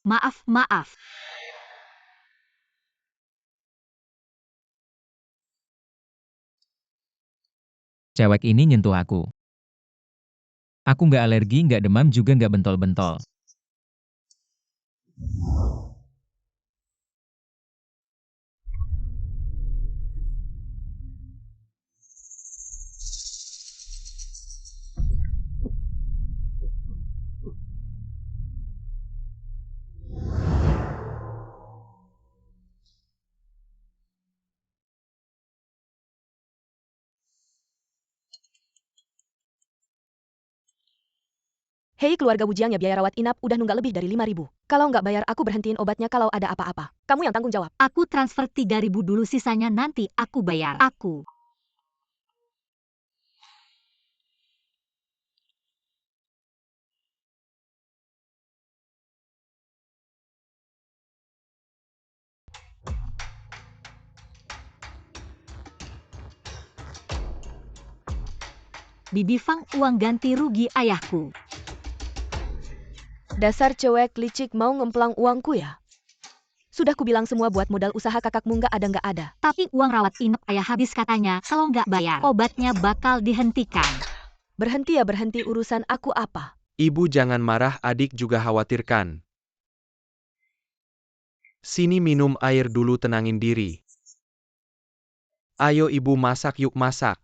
Maaf. Cewek ini nyentuh aku. Aku nggak alergi, nggak demam, juga nggak bentol-bentol. Hei keluarga Wujiang, ya biaya rawat inap udah nunggak lebih dari 5.000. Kalau nggak bayar aku berhentiin obatnya kalau ada apa-apa. Kamu yang tanggung jawab. Aku transfer 3.000 dulu, sisanya nanti aku bayar. Aku. Bibi Fang, uang ganti rugi ayahku. Dasar cewek licik, mau ngemplang uangku ya? Sudah kubilang semua buat modal usaha kakakmu nggak ada. Tapi uang rawat inap ayah habis katanya, kalau nggak bayar, obatnya bakal dihentikan. Berhenti ya berhenti, urusan aku apa? Ibu jangan marah, adik juga khawatirkan. Sini minum air dulu, tenangin diri. Ayo ibu masak, yuk masak.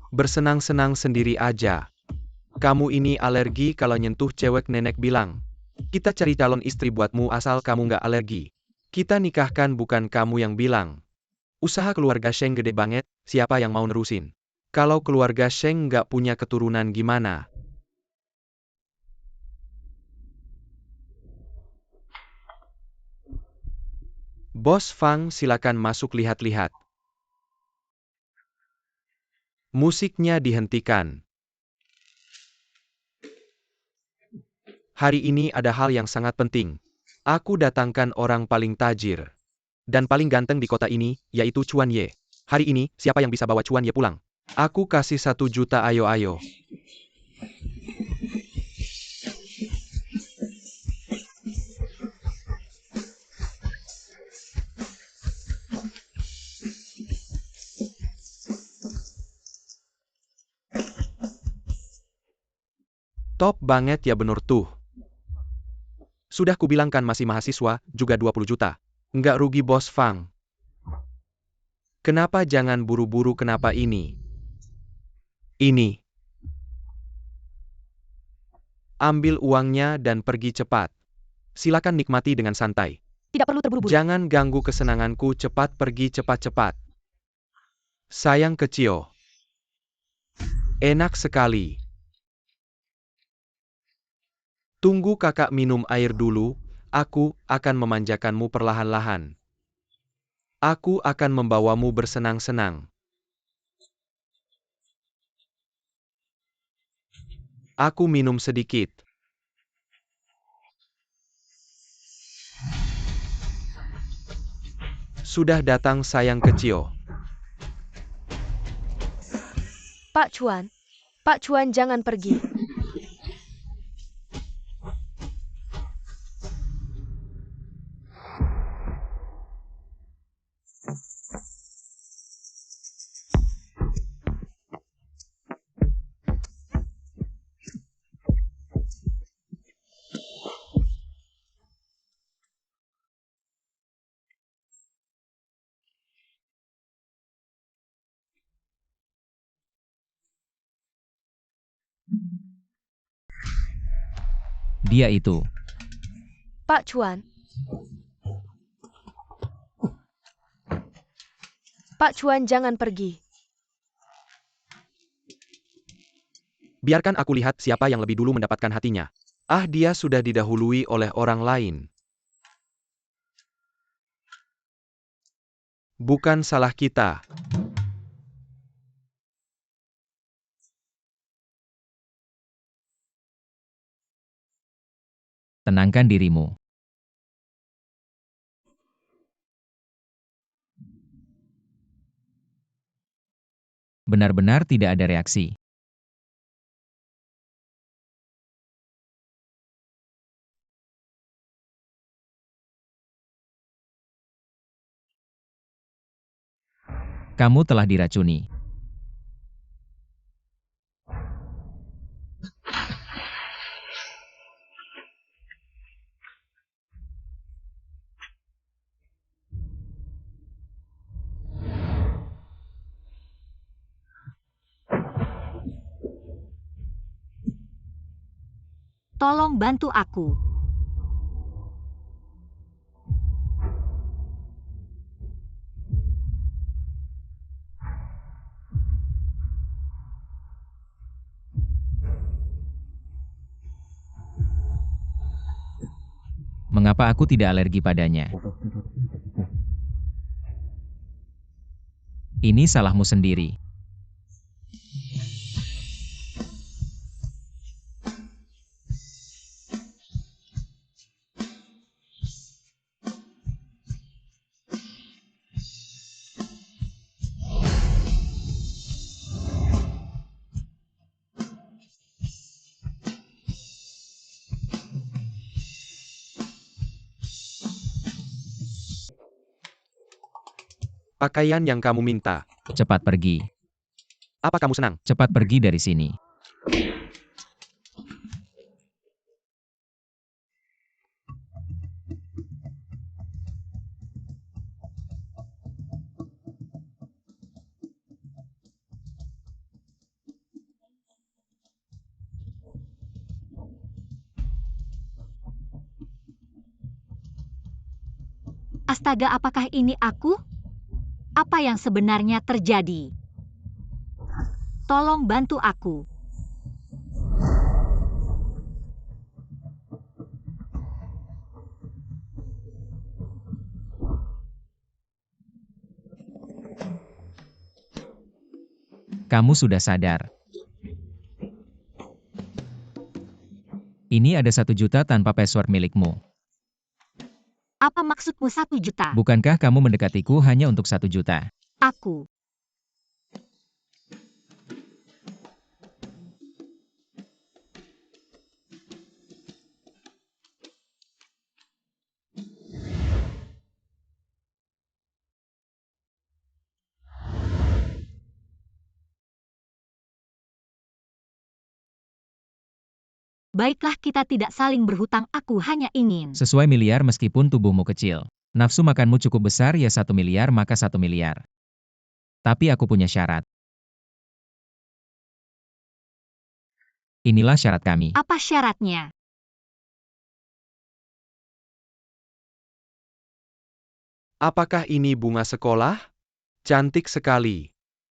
Bersenang-senang sendiri aja. Kamu ini alergi kalau nyentuh cewek, nenek bilang. Kita cari calon istri buatmu asal kamu nggak alergi. Kita nikahkan, bukan kamu yang bilang. Usaha keluarga Sheng gede banget, siapa yang mau nerusin? Kalau keluarga Sheng nggak punya keturunan gimana? Bos Fang, silakan masuk, lihat-lihat. Musiknya dihentikan. Hari ini ada hal yang sangat penting. Aku datangkan orang paling tajir dan paling ganteng di kota ini, yaitu Chuan Ye. Hari ini, siapa yang bisa bawa Chuan Ye pulang? Aku kasih 1 juta, ayo. Top banget ya, bener tuh. Sudah kubilangkan masih mahasiswa, juga 20 juta. Nggak rugi Bos Fang. Kenapa jangan buru-buru, kenapa ini? Ini. Ambil uangnya dan pergi cepat. Silakan nikmati dengan santai. Tidak perlu terburu-buru. Jangan ganggu kesenanganku, cepat pergi, cepat-cepat. Sayang kecil. Enak sekali. Tunggu kakak minum air dulu, aku akan memanjakanmu perlahan-lahan. Aku akan membawamu bersenang-senang. Aku minum sedikit. Sudah datang sayang kecil. Pak Chuan jangan pergi. Dia itu. Pak Chuan. Pak Chuan jangan pergi. Biarkan aku lihat siapa yang lebih dulu mendapatkan hatinya. Ah, dia sudah didahului oleh orang lain. Bukan salah kita. Tenangkan dirimu. Benar-benar tidak ada reaksi. Kamu telah diracuni. Tolong bantu aku. Mengapa aku tidak alergi padanya? Ini salahmu sendiri. Pakaian yang kamu minta. Cepat pergi. Apa kamu senang? Cepat pergi dari sini. Astaga, apakah ini aku? Apa yang sebenarnya terjadi? Tolong bantu aku. Kamu sudah sadar. Ini ada 1 juta tanpa password milikmu. Apa maksudmu 1 juta? Bukankah kamu mendekatiku hanya untuk 1 juta? Aku. Baiklah, kita tidak saling berhutang, aku hanya ingin. Sesuai miliar meskipun tubuhmu kecil. Nafsu makanmu cukup besar ya 1 miliar maka 1 miliar. Tapi aku punya syarat. Inilah syarat kami. Apa syaratnya? Apakah ini bunga sekolah? Cantik sekali.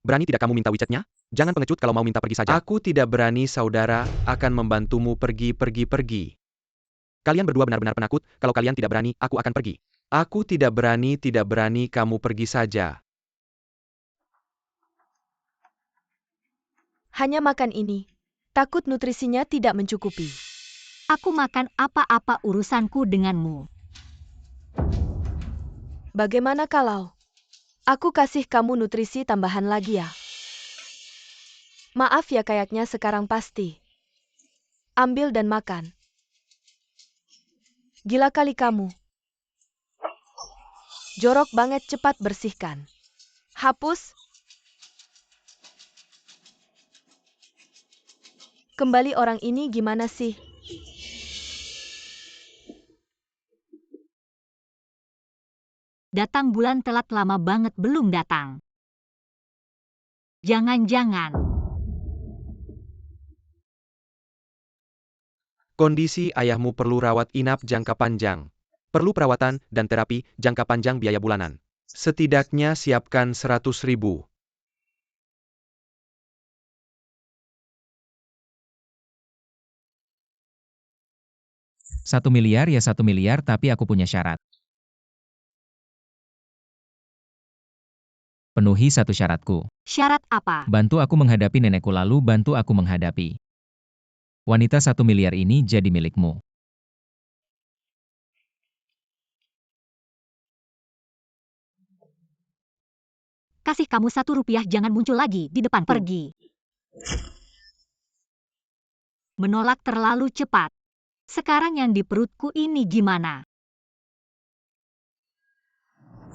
Berani tidak kamu minta WeChat-nya? Jangan pengecut, kalau mau minta pergi saja. Aku tidak berani, saudara, akan membantumu pergi. Kalian berdua benar-benar penakut, kalau kalian tidak berani, aku akan pergi. Aku tidak berani, kamu pergi saja. Hanya makan ini. Takut nutrisinya tidak mencukupi. Aku makan apa-apa, urusanku denganmu. Bagaimana kalau aku kasih kamu nutrisi tambahan lagi ya? Maaf ya, kayaknya sekarang pasti. Ambil dan makan. Gila kali kamu. Jorok banget, cepat bersihkan. Hapus. Kembali, orang ini gimana sih? Datang bulan telat, lama banget belum datang. Jangan-jangan. Kondisi ayahmu perlu rawat inap jangka panjang. Perlu perawatan dan terapi jangka panjang, biaya bulanan. Setidaknya siapkan 100.000. 1 miliar ya 1 miliar tapi aku punya syarat. Penuhi satu syaratku. Syarat apa? Bantu aku menghadapi nenekku lalu bantu aku menghadapi. Wanita 1 miliar ini jadi milikmu. Kasih kamu Rp1, jangan muncul lagi di depan. Pergi. Menolak terlalu cepat. Sekarang yang di perutku ini gimana?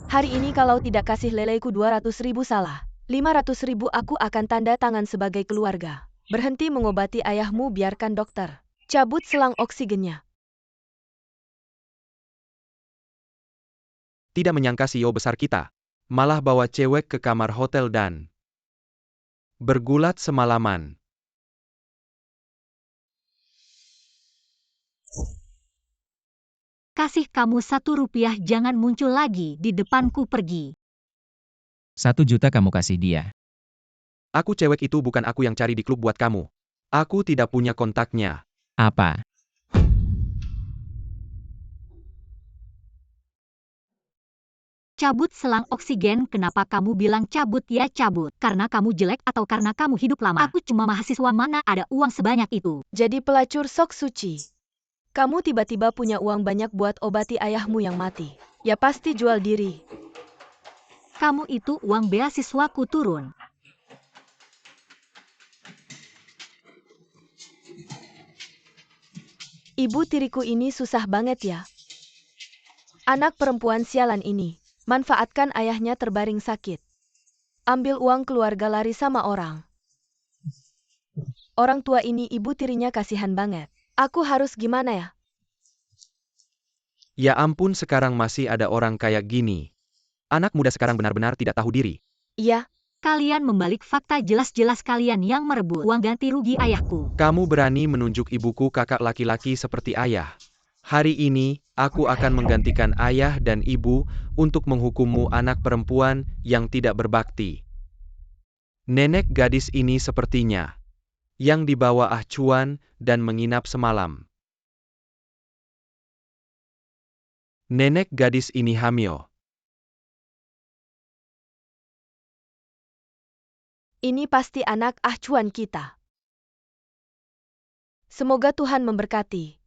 Hari ini kalau tidak kasih leleku 200.000 salah. 500.000 aku akan tanda tangan sebagai keluarga. Berhenti mengobati ayahmu, biarkan dokter cabut selang oksigennya. Tidak menyangka CEO besar kita malah bawa cewek ke kamar hotel dan bergulat semalaman. Kasih kamu Rp1, jangan muncul lagi di depanku. Pergi. 1 juta kamu kasih dia. Aku cewek itu bukan aku yang cari di klub buat kamu. Aku tidak punya kontaknya. Apa? Cabut selang oksigen. Kenapa kamu bilang cabut ya cabut? Karena kamu jelek atau karena kamu hidup lama? Aku cuma mahasiswa, mana ada uang sebanyak itu. Jadi pelacur sok suci. Kamu tiba-tiba punya uang banyak buat obati ayahmu yang mati. Ya pasti jual diri. Kamu itu uang beasiswaku turun. Ibu tiriku ini susah banget ya. Anak perempuan sialan ini. Manfaatkan ayahnya terbaring sakit. Ambil uang keluarga, lari sama orang. Orang tua ini ibu tirinya kasihan banget. Aku harus gimana ya? Ya ampun, sekarang masih ada orang kayak gini. Anak muda sekarang benar-benar tidak tahu diri. Iya, Kalian membalik fakta, jelas-jelas kalian yang merebut uang ganti rugi ayahku. Kamu berani menunjuk ibuku kakak laki-laki seperti ayah. Hari ini, aku akan menggantikan ayah dan ibu untuk menghukummu, anak perempuan yang tidak berbakti. Nenek gadis ini sepertinya yang dibawa Ah Chuan dan menginap semalam. Nenek gadis ini hamil. ini pasti anak Ah Chuan kita. Semoga Tuhan memberkati.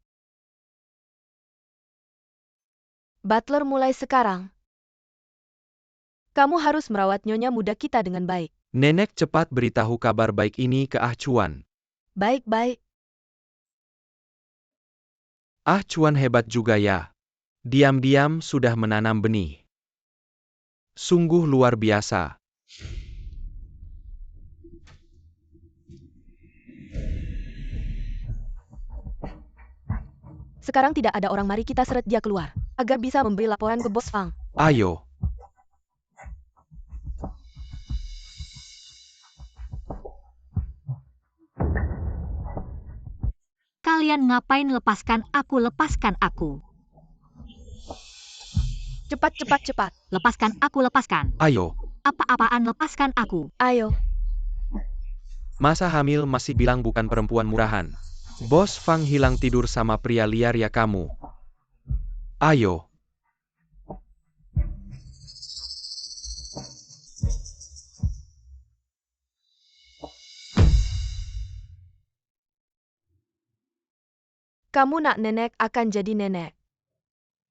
Butler, mulai sekarang, kamu harus merawat nyonya muda kita dengan baik. Nenek cepat beritahu kabar baik ini ke Ah Chuan. Baik-baik. Ah Chuan hebat juga ya. Diam-diam sudah menanam benih. Sungguh luar biasa. Sekarang tidak ada orang, mari kita seret dia keluar. Agar bisa memberi laporan ke Bos Fang. Ayo. Kalian ngapain? Lepaskan aku, lepaskan aku. Cepat, cepat, cepat. Lepaskan aku, lepaskan. Ayo. Apa-apaan, lepaskan aku. Ayo. Masa hamil masih bilang bukan perempuan murahan. Bos Fang hilang tidur sama pria liar ya kamu. Ayo. Kamu nak nenek akan jadi nenek.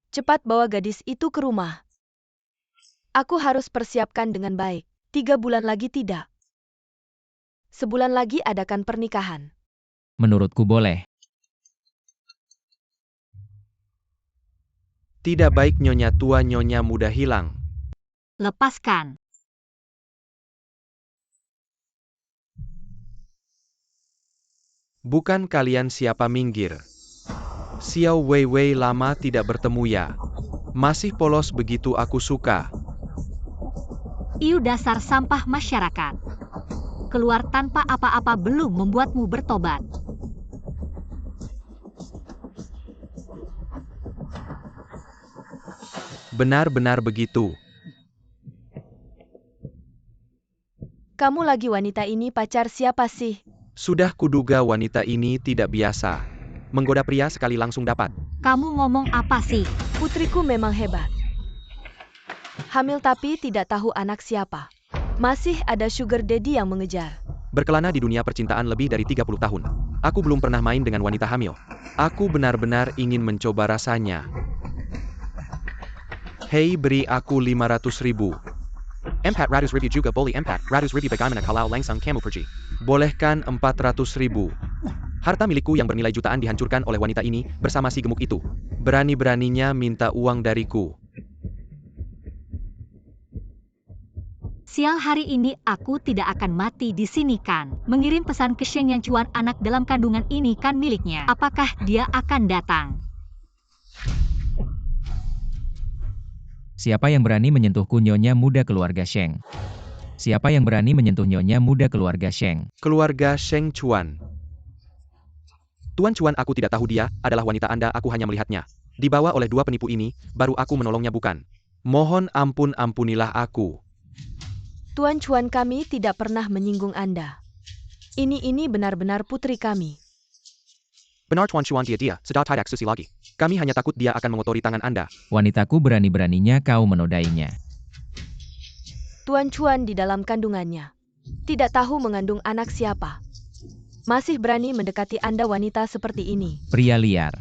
Cepat bawa gadis itu ke rumah. Aku harus persiapkan dengan baik. 3 bulan lagi tidak. Sebulan lagi adakan pernikahan. Menurutku boleh. Tidak baik nyonya tua nyonya muda hilang. Lepaskan. Bukan kalian siapa, minggir. Xiao Weiwei, lama tidak bertemu ya. Masih polos begitu, aku suka. Iu dasar sampah masyarakat. Keluar tanpa apa-apa belum membuatmu bertobat. Benar-benar begitu. Kamu lagi wanita ini pacar siapa sih? Sudah kuduga wanita ini tidak biasa. Menggoda pria sekali langsung dapat. Kamu ngomong apa sih? Putriku memang hebat. Hamil tapi tidak tahu anak siapa. Masih ada sugar daddy yang mengejar. Berkelana di dunia percintaan lebih dari 30 tahun. Aku belum pernah main dengan wanita hamil. Aku benar-benar ingin mencoba rasanya. Hei, beri aku 500.000. Empat ratus ribu juga boleh. 400 ribu bagaimana kalau langsung kamu pergi? Bolehkan 400.000. Harta milikku yang bernilai jutaan dihancurkan oleh wanita ini bersama si gemuk itu. Berani-beraninya minta uang dariku. Sial, hari ini aku tidak akan mati di sini kan? Mengirim pesan ke Sheng Yang Chuan, anak dalam kandungan ini kan miliknya. Apakah dia akan datang? Siapa yang berani menyentuhku, nyonya muda keluarga Sheng? Siapa yang berani menyentuh nyonya muda keluarga Sheng? Keluarga Sheng Chuan. Tuan Chuan, aku tidak tahu dia adalah wanita Anda, aku hanya melihatnya. Dibawa oleh dua penipu ini, baru aku menolongnya bukan. Mohon ampun, ampunilah aku. Tuan Chuan, kami tidak pernah menyinggung Anda. Ini benar-benar putri kami. Benar Tuan Chuan, dia, sudah tidak susi lagi. Kami hanya takut dia akan mengotori tangan Anda. Wanitaku, berani-beraninya kau menodainya. Tuan Chuan di dalam kandungannya. Tidak tahu mengandung anak siapa. Masih berani mendekati Anda wanita seperti ini. Pria liar.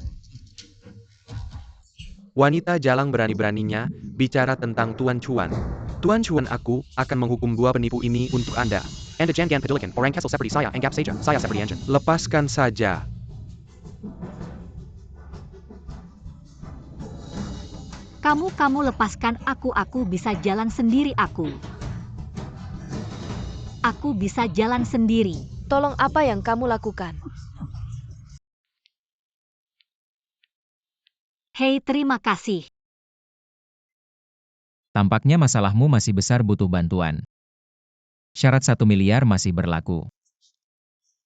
Wanita jalang berani-beraninya bicara tentang Tuan Chuan. Tuan Chuan, aku akan menghukum dua penipu ini untuk Anda. Anda jangan pedulikan orang kesel seperti saya, anggap saja saya seperti Anda. Lepaskan saja. Kamu lepaskan aku bisa jalan sendiri aku. Aku bisa jalan sendiri. Tolong, apa yang kamu lakukan? Hei, terima kasih. Tampaknya masalahmu masih besar, butuh bantuan. Syarat 1 miliar masih berlaku.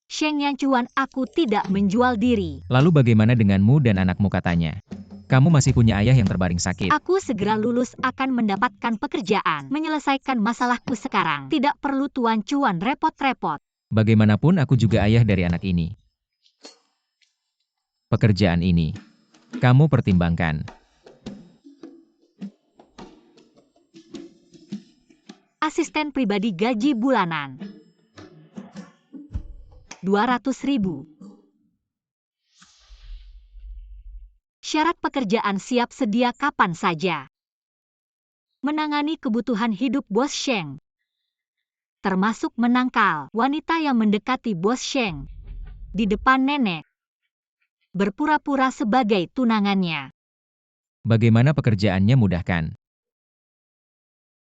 Sheng Yang Chuan, aku tidak menjual diri. Lalu bagaimana denganmu dan anakmu, katanya? Kamu masih punya ayah yang terbaring sakit. Aku segera lulus akan mendapatkan pekerjaan. Menyelesaikan masalahku sekarang. Tidak perlu Tuan Chuan repot-repot. Bagaimanapun aku juga ayah dari anak ini. Pekerjaan ini, kamu pertimbangkan. Asisten pribadi gaji bulanan. 200.000. Syarat pekerjaan siap sedia kapan saja. Menangani kebutuhan hidup Bos Sheng. Termasuk menangkal wanita yang mendekati Bos Sheng. Di depan nenek. Berpura-pura sebagai tunangannya. Bagaimana pekerjaannya, mudahkan?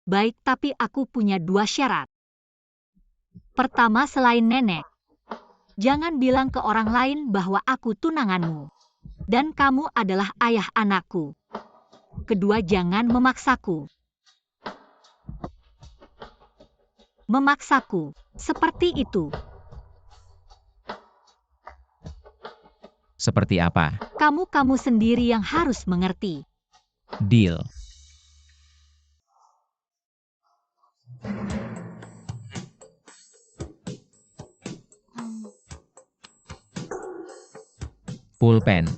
Baik, tapi aku punya 2 syarat. Pertama, selain nenek, jangan bilang ke orang lain bahwa aku tunanganmu. Dan kamu adalah ayah anakku. Kedua, jangan memaksaku. Memaksaku, seperti itu. Seperti apa? Kamu sendiri yang harus mengerti. Deal. Pulpen.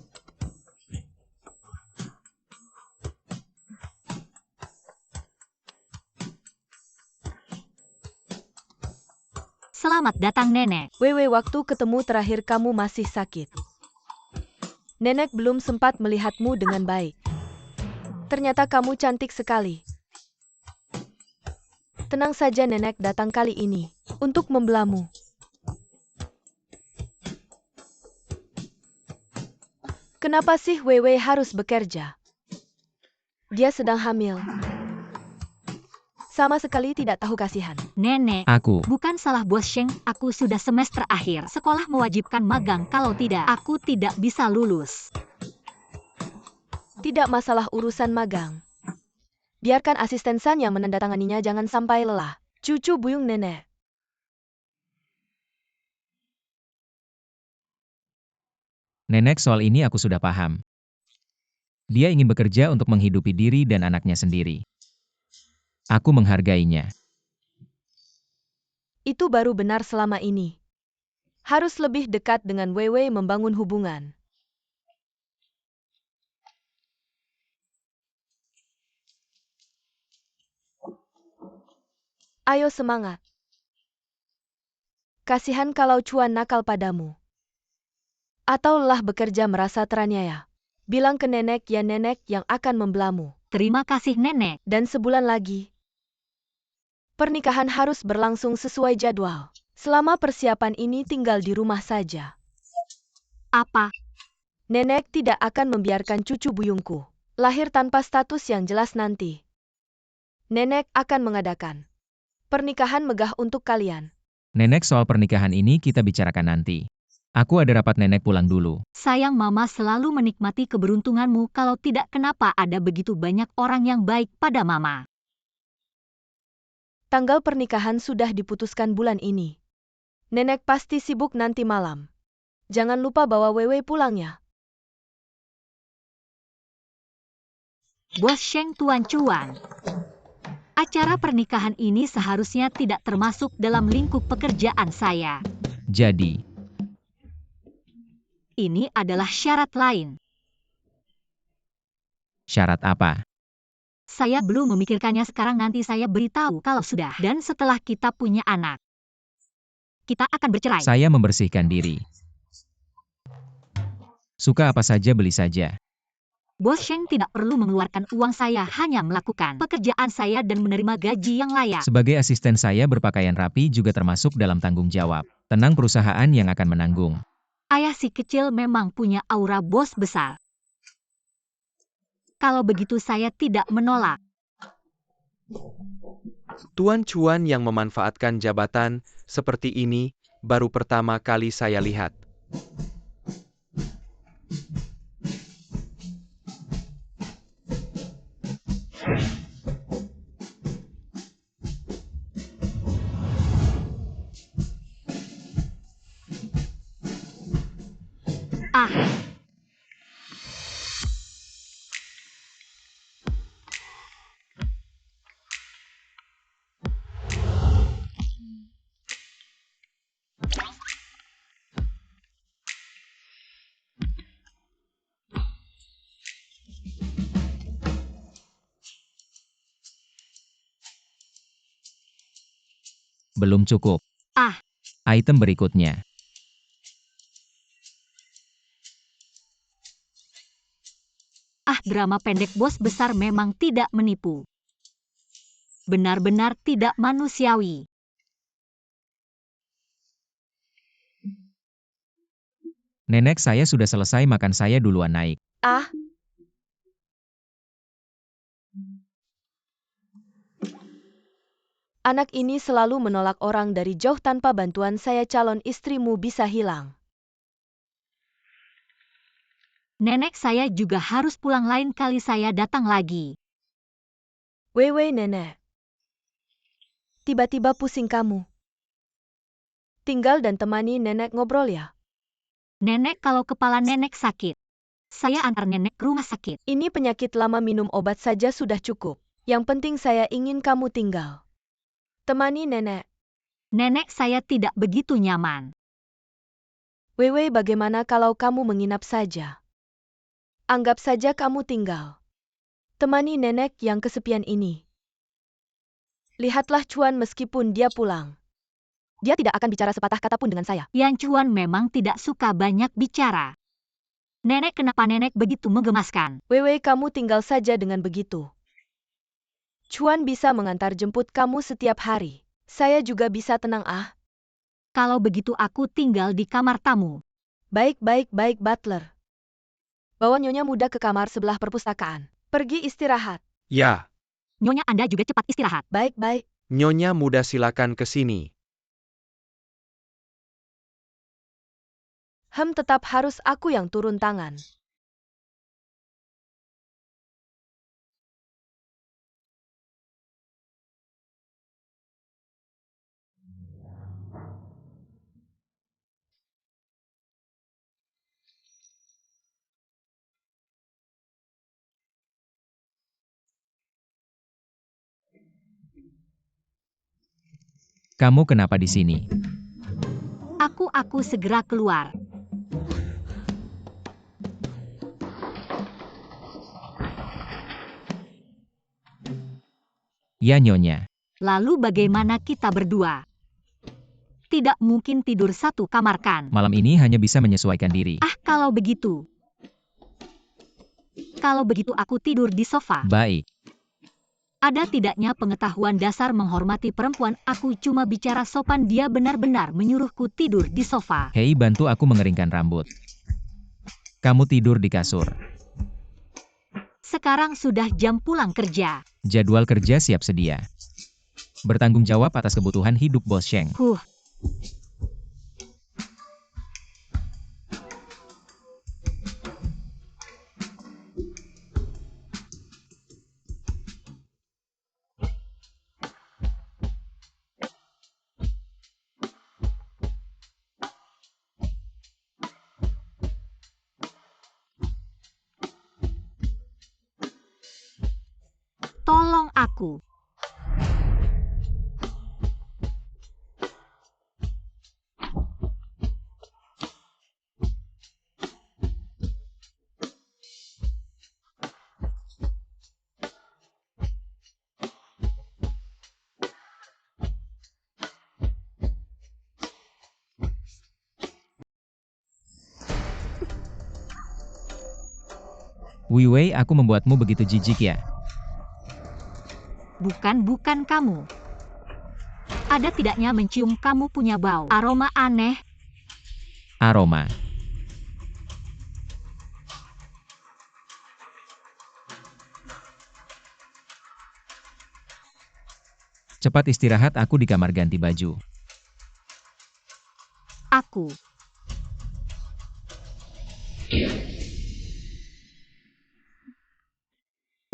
Selamat datang, Nenek. Wewe, waktu ketemu terakhir kamu masih sakit. Nenek belum sempat melihatmu dengan baik. Ternyata kamu cantik sekali. Tenang saja, Nenek datang kali ini untuk membelamu. Kenapa sih Wewe harus bekerja? Dia sedang hamil. Sama sekali tidak tahu kasihan. Nenek, Aku. bukan salah Bos Sheng, aku sudah semester akhir. Sekolah mewajibkan magang, kalau tidak, aku tidak bisa lulus. Tidak masalah urusan magang. Biarkan asisten San yang menandatanganinya, jangan sampai lelah. Cucu buyung Nenek. Nenek, soal ini aku sudah paham. Dia ingin bekerja untuk menghidupi diri dan anaknya sendiri. Aku menghargainya. Itu baru benar selama ini. Harus lebih dekat dengan Wewe, membangun hubungan. Ayo semangat. Kasihan kalau cuan nakal padamu. Atau lelah bekerja merasa teraniaya. Bilang ke nenek ya nenek yang akan membelamu. Terima kasih nenek. Dan sebulan lagi, pernikahan harus berlangsung sesuai jadwal. Selama persiapan ini tinggal di rumah saja. Apa? Nenek tidak akan membiarkan cucu buyungku lahir tanpa status yang jelas nanti. Nenek akan mengadakan pernikahan megah untuk kalian. Nenek, soal pernikahan ini kita bicarakan nanti. Aku ada rapat, nenek pulang dulu. Sayang mama selalu menikmati keberuntunganmu kalau tidak kenapa ada begitu banyak orang yang baik pada mama. Tanggal pernikahan sudah diputuskan bulan ini. Nenek pasti sibuk nanti malam. Jangan lupa bawa Wewe pulangnya. Bos Sheng Tuan Cuan. Acara pernikahan ini seharusnya tidak termasuk dalam lingkup pekerjaan saya. Jadi, Ini adalah syarat lain. syarat apa? Saya belum memikirkannya sekarang, nanti saya beritahu kalau sudah. Dan setelah kita punya anak, kita akan bercerai. Saya membersihkan diri. Suka apa saja beli saja. Bos Sheng tidak perlu mengeluarkan uang, saya hanya melakukan pekerjaan saya dan menerima gaji yang layak. Sebagai asisten saya berpakaian rapi juga termasuk dalam tanggung jawab. Tenang, perusahaan yang akan menanggung. Ayah si kecil memang punya aura bos besar. Kalau begitu saya tidak menolak. Tuan Cuan yang memanfaatkan jabatan seperti ini baru pertama kali saya lihat. Ah, Belum cukup. Ah. Item berikutnya. drama pendek bos besar memang tidak menipu. Benar-benar tidak manusiawi. Nenek, saya sudah selesai makan, saya duluan naik. Ah, anak ini selalu menolak orang dari jauh, tanpa bantuan saya calon istrimu bisa hilang. Nenek, saya juga harus pulang, lain kali saya datang lagi. Wewe nenek. Tiba-tiba pusing kamu. Tinggal dan temani nenek ngobrol ya. Nenek, kalau kepala nenek sakit, saya antar nenek ke rumah sakit. Ini penyakit lama, minum obat saja sudah cukup. Yang penting saya ingin kamu tinggal. Temani nenek. Nenek, saya tidak begitu nyaman. Wewe, bagaimana kalau kamu menginap saja? Anggap saja kamu tinggal. Temani nenek yang kesepian ini. Lihatlah Cuan, meskipun dia pulang, dia tidak akan bicara sepatah kata pun dengan saya. Yang Cuan memang tidak suka banyak bicara. Nenek, kenapa nenek begitu menggemaskan? Wewe, kamu tinggal saja dengan begitu. Cuan bisa mengantar jemput kamu setiap hari. Saya juga bisa tenang. Kalau begitu aku tinggal di kamar tamu. Baik, Butler. Bawa Nyonya muda ke kamar sebelah perpustakaan. Pergi istirahat. Ya, Nyonya, Anda juga cepat istirahat. Baik. Nyonya muda, silakan ke sini. Tetap harus aku yang turun tangan. Kamu kenapa di sini? Aku segera keluar. Ya, Nyonya. Lalu bagaimana kita berdua? Tidak mungkin tidur satu kamar kan? Malam ini hanya bisa menyesuaikan diri. Ah, kalau begitu. Kalau begitu aku tidur di sofa. Baik. Ada tidaknya pengetahuan dasar menghormati perempuan. Aku cuma bicara sopan, dia benar-benar menyuruhku tidur di sofa. Hei, bantu aku mengeringkan rambut. Kamu tidur di kasur. Sekarang sudah jam pulang kerja. Jadwal kerja siap sedia. Bertanggung jawab atas kebutuhan hidup Bos Sheng. Tolong aku. Wei Wei, aku membuatmu begitu jijik ya? Bukan kamu. Ada tidaknya mencium kamu punya bau aroma aneh. Aroma. Cepat istirahat, aku di kamar ganti baju. Aku.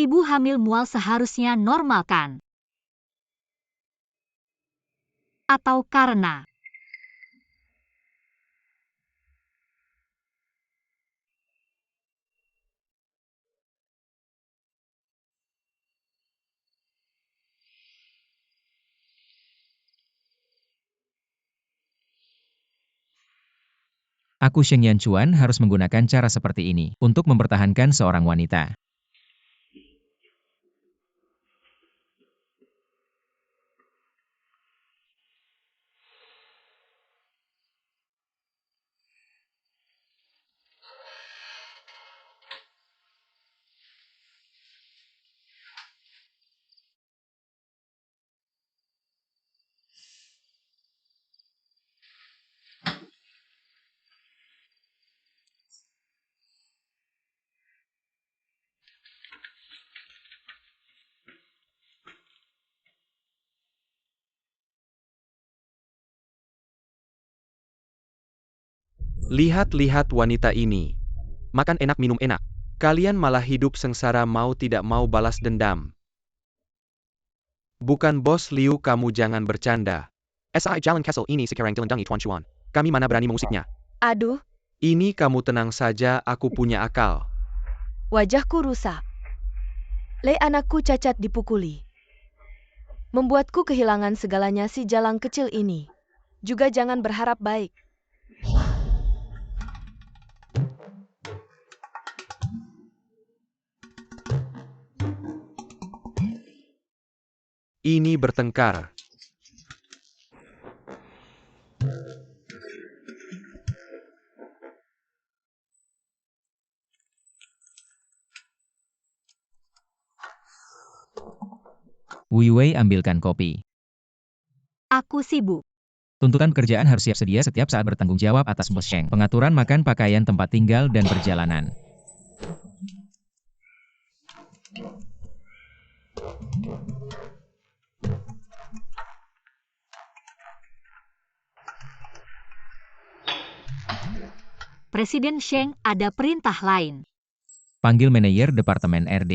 Ibu hamil mual seharusnya normal kan? Atau karena Aku Sheng Yanchuan harus menggunakan cara seperti ini untuk mempertahankan seorang wanita. Lihat-lihat wanita ini. Makan enak, minum enak. Kalian malah hidup sengsara, mau tidak mau balas dendam. Bukan Bos Liu, kamu jangan bercanda. SI Jalan Castle ini sekarang dilendangi Tuan Chuan. Kami mana berani mengusiknya. Aduh, Ini kamu tenang saja, aku punya akal. wajahku rusak. Lei anakku cacat dipukuli. Membuatku kehilangan segalanya si jalang kecil ini. Juga jangan berharap baik. Ini bertengkar. Wei Wei, ambilkan kopi. aku sibuk. Tuntutan pekerjaan harus siap sedia setiap saat, bertanggung jawab atas Bos Sheng. Pengaturan makan, pakaian, tempat tinggal, dan perjalanan. Presiden Sheng ada perintah lain. Panggil manajer Departemen RD.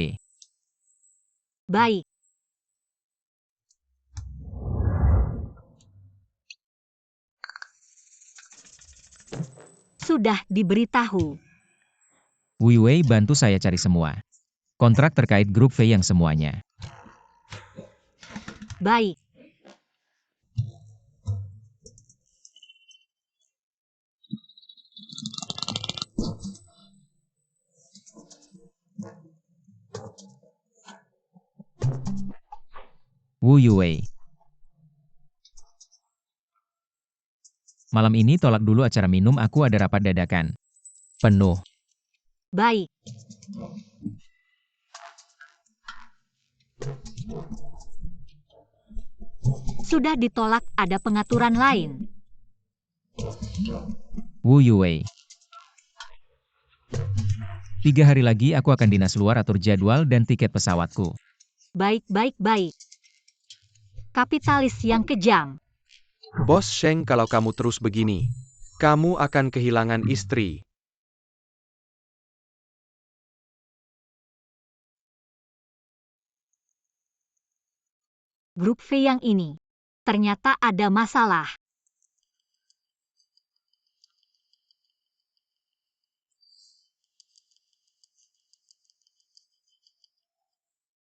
Baik. Sudah diberitahu. Wei Wei, bantu saya cari semua kontrak terkait grup V yang semuanya. Baik. Wu Yuwei. Malam ini tolak dulu acara minum, aku ada rapat dadakan. Penuh. Baik. Sudah ditolak, ada pengaturan lain. Wu Yuwei. 3 hari lagi aku akan dinas luar, atur jadwal dan tiket pesawatku. Baik. Kapitalis yang kejam. Bos Sheng, kalau kamu terus begini, kamu akan kehilangan istri. Grup V yang ini. Ternyata ada masalah.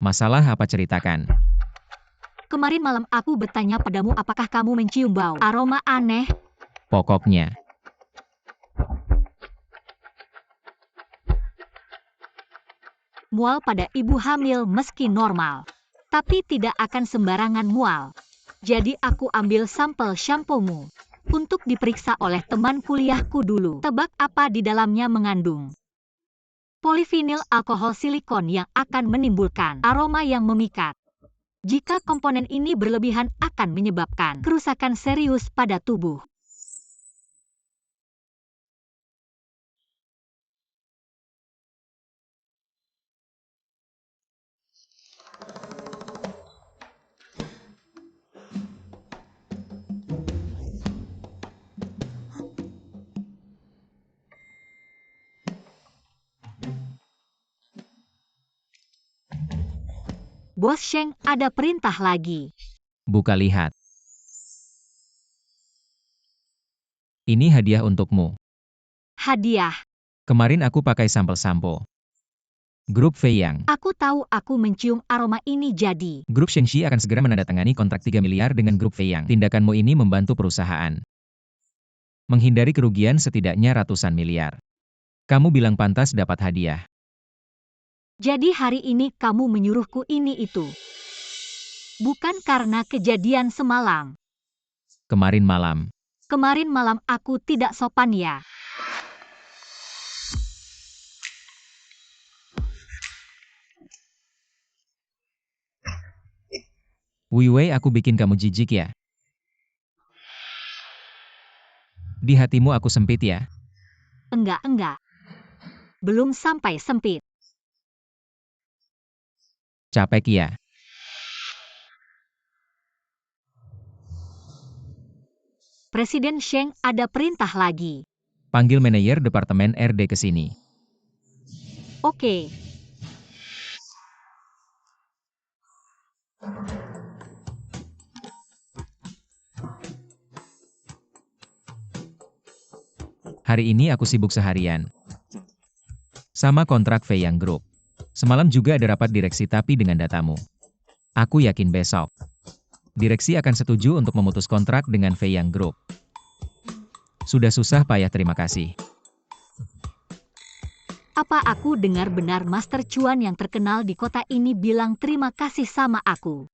Masalah apa, ceritakan? Kemarin malam aku bertanya padamu apakah kamu mencium bau aroma aneh. Pokoknya. Mual pada ibu hamil meski normal. Tapi tidak akan sembarangan mual. Jadi aku ambil sampel shampoo-mu. Untuk diperiksa oleh teman kuliahku dulu. Tebak apa di dalamnya mengandung? Polivinil alkohol silikon yang akan menimbulkan aroma yang memikat. Jika komponen ini berlebihan akan menyebabkan kerusakan serius pada tubuh. Bos Sheng, ada perintah lagi. Buka lihat. Ini hadiah untukmu. Hadiah. Kemarin aku pakai sampel sampo. Grup Feyang. Aku tahu aku mencium aroma ini jadi. Grup Shengxi akan segera menandatangani kontrak 3 miliar dengan Grup Feyang. Tindakanmu ini membantu perusahaan menghindari kerugian setidaknya ratusan miliar. Kamu bilang pantas dapat hadiah. Jadi hari ini kamu menyuruhku ini itu. Bukan karena kejadian semalam. Kemarin malam. Kemarin malam aku tidak sopan ya. Wu Yuwei, aku bikin kamu jijik ya? Di hatimu aku sempit ya? Enggak. Belum sampai sempit. Capek ya? Presiden Sheng, ada perintah lagi. Panggil manajer Departemen RD ke sini. Oke. Hari ini aku sibuk seharian. Sama kontrak Feyang Group. Semalam juga ada rapat direksi tapi dengan datamu. Aku yakin besok direksi akan setuju untuk memutus kontrak dengan Feyang Group. Sudah susah payah, terima kasih. Apa aku dengar benar Master Cuan yang terkenal di kota ini bilang terima kasih sama aku?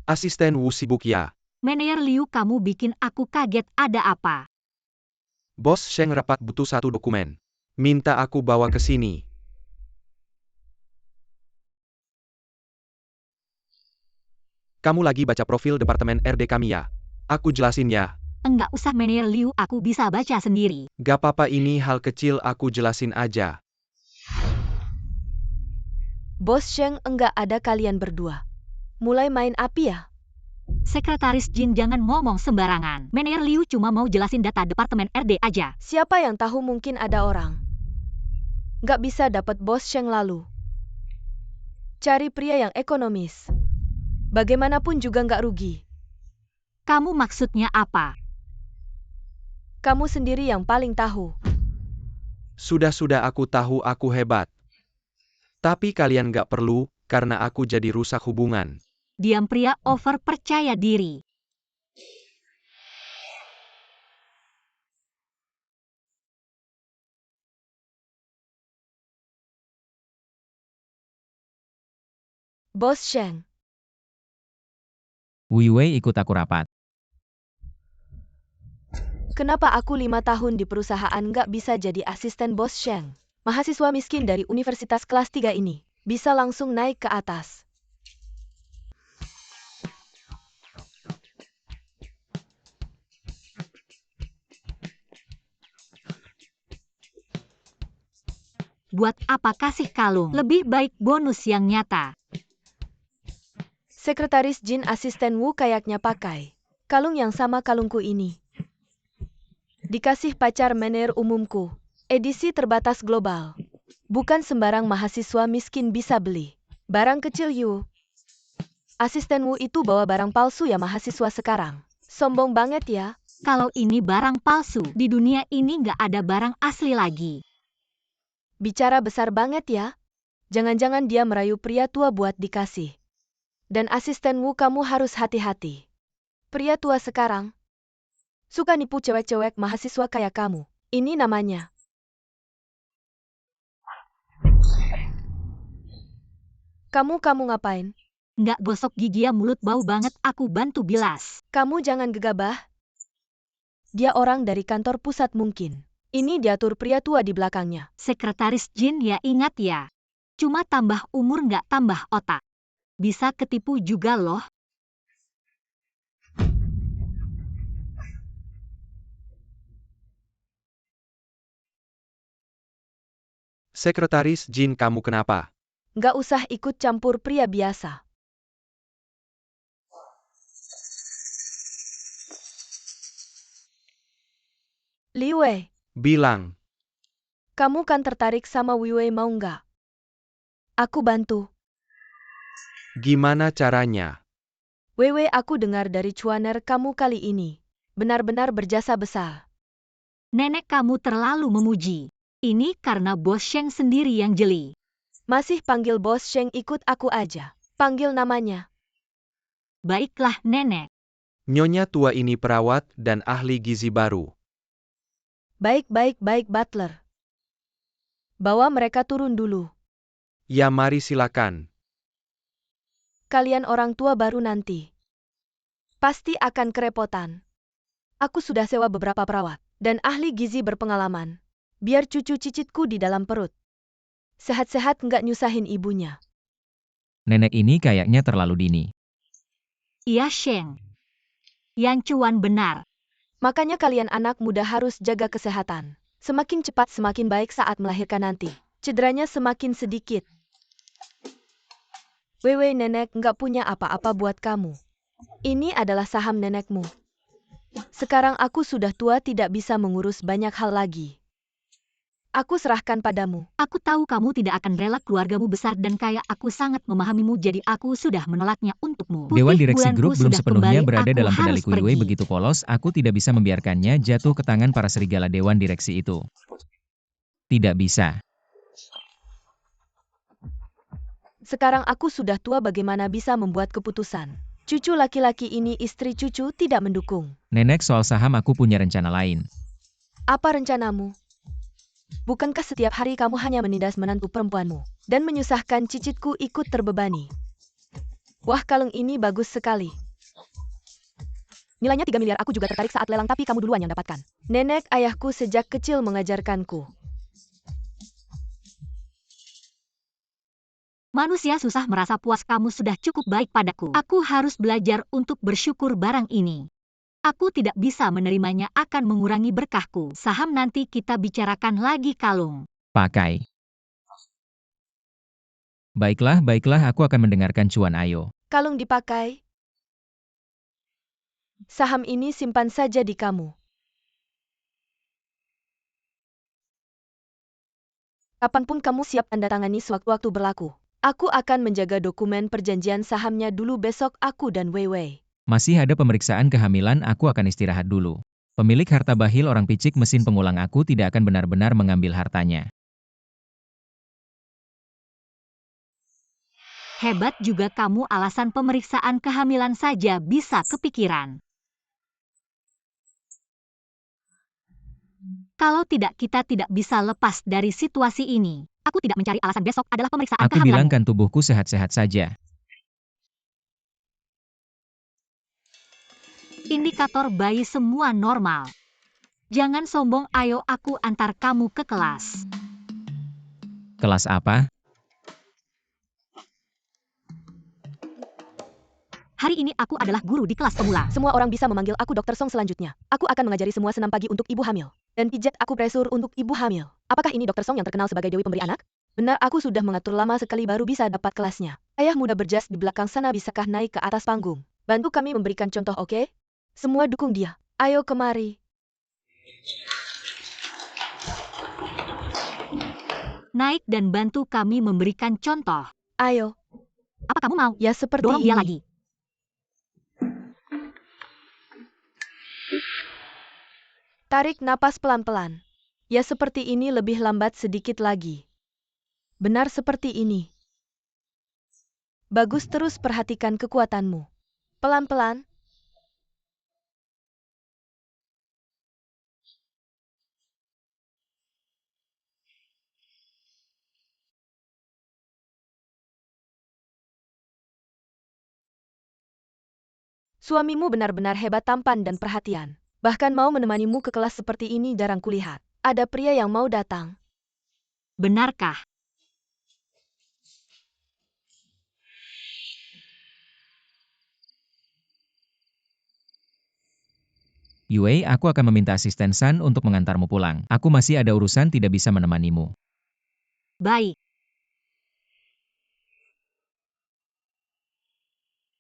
Asisten Wu sibuk ya. Manajer Liu, kamu bikin aku kaget, ada apa? Bos Sheng rapat butuh satu dokumen. Minta aku bawa ke sini. Kamu lagi baca profil Departemen RD kami ya? Aku jelasin ya. Enggak usah Manajer Liu, aku bisa baca sendiri. Gak apa-apa, ini hal kecil, aku jelasin aja. Bos Sheng, enggak ada kalian berdua. Mulai main api ya? Sekretaris Jin, jangan ngomong sembarangan. Manajer Liu cuma mau jelasin data Departemen RD aja. Siapa yang tahu, mungkin ada orang nggak bisa dapat Bos Sheng lalu cari pria yang ekonomis. Bagaimanapun juga nggak rugi. Kamu maksudnya apa? Kamu sendiri yang paling tahu. Sudah aku tahu aku hebat. Tapi kalian gak perlu, karena aku jadi rusak hubungan. Diam, pria over percaya diri. Bos Sheng, Wei Wei ikut aku rapat. Kenapa aku 5 tahun di perusahaan nggak bisa jadi asisten bos Sheng? Mahasiswa miskin dari universitas kelas 3 ini bisa langsung naik ke atas. Buat apa kasih kalung? Lebih baik bonus yang nyata. Sekretaris Jin asisten Wu kayaknya pakai kalung yang sama kalungku ini. Dikasih pacar mener umumku. Edisi terbatas global. Bukan sembarang mahasiswa miskin bisa beli. Barang kecil Yu. Asisten Wu itu bawa barang palsu ya mahasiswa sekarang. Sombong banget ya. Kalau ini barang palsu, di dunia ini nggak ada barang asli lagi. Bicara besar banget ya. Jangan-jangan dia merayu pria tua buat dikasih. Dan asisten Wu kamu harus hati-hati. Pria tua sekarang suka nipu cewek-cewek mahasiswa kayak kamu. Ini namanya. Kamu ngapain? Nggak gosok gigi ya, mulut bau banget, aku bantu bilas. Kamu jangan gegabah. Dia orang dari kantor pusat mungkin. Ini diatur pria tua di belakangnya. Sekretaris Jin ya, ingat ya. Cuma tambah umur nggak tambah otak. Bisa ketipu juga loh. Sekretaris Jin kamu kenapa? Nggak usah ikut campur pria biasa. Li Wei, Bilang. kamu kan tertarik sama Wei Wei mau nggak? Aku bantu. Gimana caranya? Wei Wei aku dengar dari cuaner kamu kali ini. Benar-benar berjasa besar. Nenek kamu terlalu memuji. Ini karena bos Sheng sendiri yang jeli. Masih panggil bos Sheng ikut aku aja. Panggil namanya. Baiklah nenek. Nyonya tua ini perawat dan ahli gizi baru. Baik butler. Bawa mereka turun dulu. Ya mari silakan. Kalian orang tua baru nanti pasti akan kerepotan. Aku sudah sewa beberapa perawat dan ahli gizi berpengalaman. Biar cucu cicitku di dalam perut sehat-sehat nggak nyusahin ibunya. Nenek ini kayaknya terlalu dini. Iya Sheng. Yang cuan benar. Makanya kalian anak muda harus jaga kesehatan. Semakin cepat semakin baik saat melahirkan nanti. Cederanya semakin sedikit. Wewe nenek nggak punya apa-apa buat kamu. Ini adalah saham nenekmu. Sekarang aku sudah tua tidak bisa mengurus banyak hal lagi. Aku serahkan padamu. Aku tahu kamu tidak akan rela keluargamu besar dan kaya. Aku sangat memahamimu, jadi aku sudah menolaknya untukmu. Dewan Putih Direksi bulanku Grup belum sudah sepenuhnya kembali, berada aku dalam kendali harus Wei Wei pergi. begitu polos, aku tidak bisa membiarkannya jatuh ke tangan para serigala Dewan Direksi itu. Tidak bisa. Sekarang aku sudah tua, bagaimana bisa membuat keputusan? Cucu laki-laki ini istri cucu tidak mendukung. Nenek, soal saham aku punya rencana lain. Apa rencanamu? Bukankah setiap hari kamu hanya menindas menantu perempuanmu dan menyusahkan cicitku ikut terbebani? Wah, kalung ini bagus sekali. Nilainya 3 miliar. Aku juga tertarik saat lelang, tapi kamu duluan yang dapatkan. Nenek ayahku sejak kecil mengajarkanku. Manusia susah merasa puas, kamu sudah cukup baik padaku. Aku harus belajar untuk bersyukur barang ini. Aku tidak bisa menerimanya, akan mengurangi berkahku. Saham nanti kita bicarakan lagi kalung. Pakai. Baiklah, aku akan mendengarkan Cuan Ayo. Kalung dipakai. Saham ini simpan saja di kamu. Kapanpun kamu siap tanda tangani sewaktu-waktu berlaku. Aku akan menjaga dokumen perjanjian sahamnya dulu. Besok aku dan Wei Wei Masih ada pemeriksaan kehamilan, aku akan istirahat dulu. Pemilik harta bahil orang picik mesin pengulang, aku tidak akan benar-benar mengambil hartanya. Hebat juga kamu, alasan pemeriksaan kehamilan saja bisa kepikiran. Kalau tidak, kita tidak bisa lepas dari situasi ini. Aku tidak mencari alasan, besok adalah pemeriksaan Aku kehamilanmu. bilang kan tubuhku sehat-sehat saja. Indikator bayi semua normal. Jangan sombong, ayo aku antar kamu ke kelas. Kelas apa? Hari ini aku adalah guru di kelas pemula. Semua orang bisa memanggil aku Dr. Song selanjutnya. Aku akan mengajari semua senam pagi untuk ibu hamil. Dan pijat akupresur untuk ibu hamil. Apakah ini Dr. Song yang terkenal sebagai Dewi Pemberi Anak? Benar, aku sudah mengatur lama sekali baru bisa dapat kelasnya. Ayah muda berjas di belakang sana, bisakah naik ke atas panggung? Bantu kami memberikan contoh, oke? Semua dukung dia. Ayo kemari. Naik dan bantu kami memberikan contoh. Ayo. Apa kamu mau? Ya seperti Dorong ini. dia lagi. Tarik napas pelan-pelan. Ya seperti ini, lebih lambat sedikit lagi. Benar seperti ini. Bagus, terus perhatikan kekuatanmu. Pelan-pelan. Suamimu benar-benar hebat, tampan dan perhatian. Bahkan mau menemanimu ke kelas seperti ini jarang kulihat. Ada pria yang mau datang. Benarkah? Yue, aku akan meminta asisten San untuk mengantarmu pulang. Aku masih ada urusan, tidak bisa menemanimu. Baik.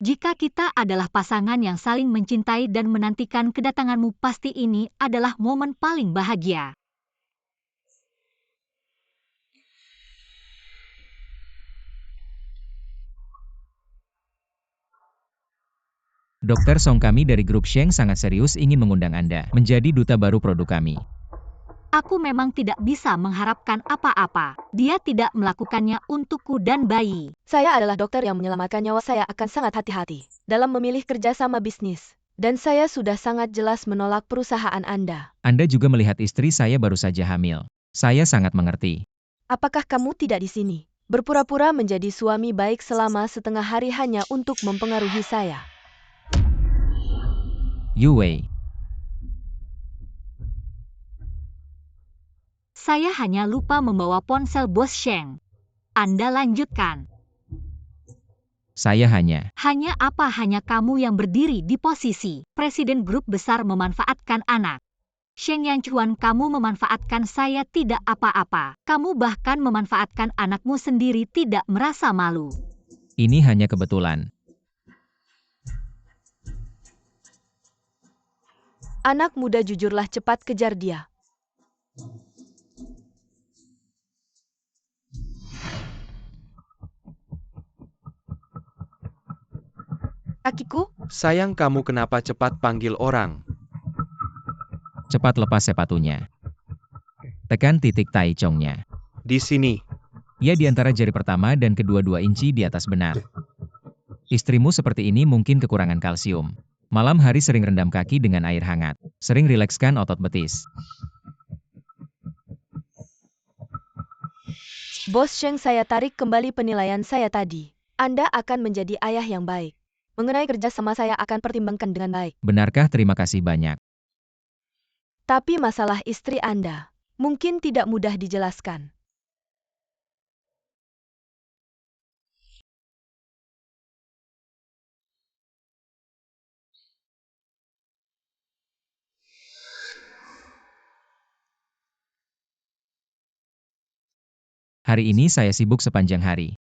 Jika kita adalah pasangan yang saling mencintai dan menantikan kedatanganmu, pasti ini adalah momen paling bahagia. Dr. Song, kami dari grup Sheng sangat serius ingin mengundang Anda menjadi duta baru produk kami. Aku memang tidak bisa mengharapkan apa-apa. Dia tidak melakukannya untukku dan bayi. Saya adalah dokter yang menyelamatkan nyawa. Saya akan sangat hati-hati dalam memilih kerjasama bisnis. Dan saya sudah sangat jelas menolak perusahaan Anda. Anda juga melihat istri saya baru saja hamil. Saya sangat mengerti. Apakah kamu tidak di sini? Berpura-pura menjadi suami baik selama setengah hari hanya untuk mempengaruhi saya. Yue, Saya hanya lupa membawa ponsel Bos Sheng. Anda lanjutkan. saya hanya Hanya kamu yang berdiri di posisi presiden grup besar memanfaatkan anak. Sheng Yang Chuan, kamu memanfaatkan saya tidak apa-apa. Kamu bahkan memanfaatkan anakmu sendiri, tidak merasa malu. Ini hanya kebetulan. Anak muda, jujurlah, cepat kejar dia. Kakiku? Sayang, kamu kenapa cepat panggil orang? Cepat lepas sepatunya. Tekan titik tai chongnya. Di sini. Ya, di antara jari pertama dan kedua 2 inci di atas, benar. Istrimu seperti ini mungkin kekurangan kalsium. Malam hari sering rendam kaki dengan air hangat. Sering rilekskan otot betis. Bos Sheng, saya tarik kembali penilaian saya tadi. Anda akan menjadi ayah yang baik. Mengenai kerja sama, saya akan pertimbangkan dengan baik. Benarkah? Terima kasih banyak. Tapi masalah istri Anda mungkin tidak mudah dijelaskan. Hari ini saya sibuk sepanjang hari.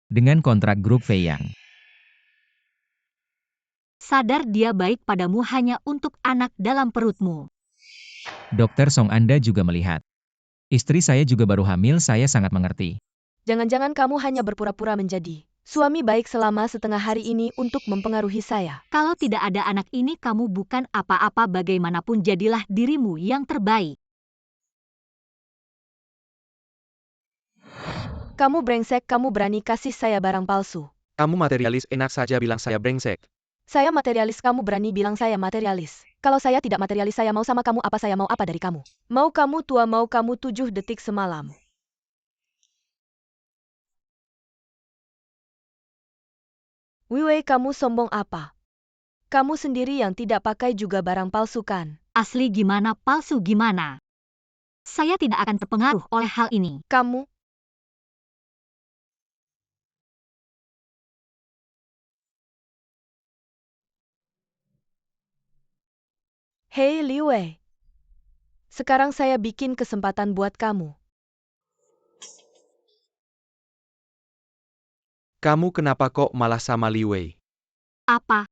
Dengan kontrak grup Fei Yang. Sadar dia baik padamu hanya untuk anak dalam perutmu. Dr. Song, Anda juga melihat. Istri saya juga baru hamil, saya sangat mengerti. Jangan-jangan kamu hanya berpura-pura menjadi suami baik selama setengah hari ini untuk mempengaruhi saya. Kalau tidak ada anak ini, kamu bukan apa-apa. Bagaimanapun, jadilah dirimu yang terbaik. Kamu brengsek, kamu berani kasih saya barang palsu. Kamu materialis, enak saja bilang saya brengsek. Saya materialis, kamu berani bilang saya materialis. Kalau saya tidak materialis, saya mau sama kamu apa? Saya mau apa dari kamu? Mau kamu tua, mau kamu 7 detik semalam. Wei, kamu sombong apa? Kamu sendiri yang tidak pakai juga barang palsu kan? Asli gimana palsu gimana? Saya tidak akan terpengaruh oleh hal ini. Kamu? Hei Liu Wei. Sekarang saya bikin kesempatan buat kamu. Kamu kenapa kok malah sama Li Wei? Apa?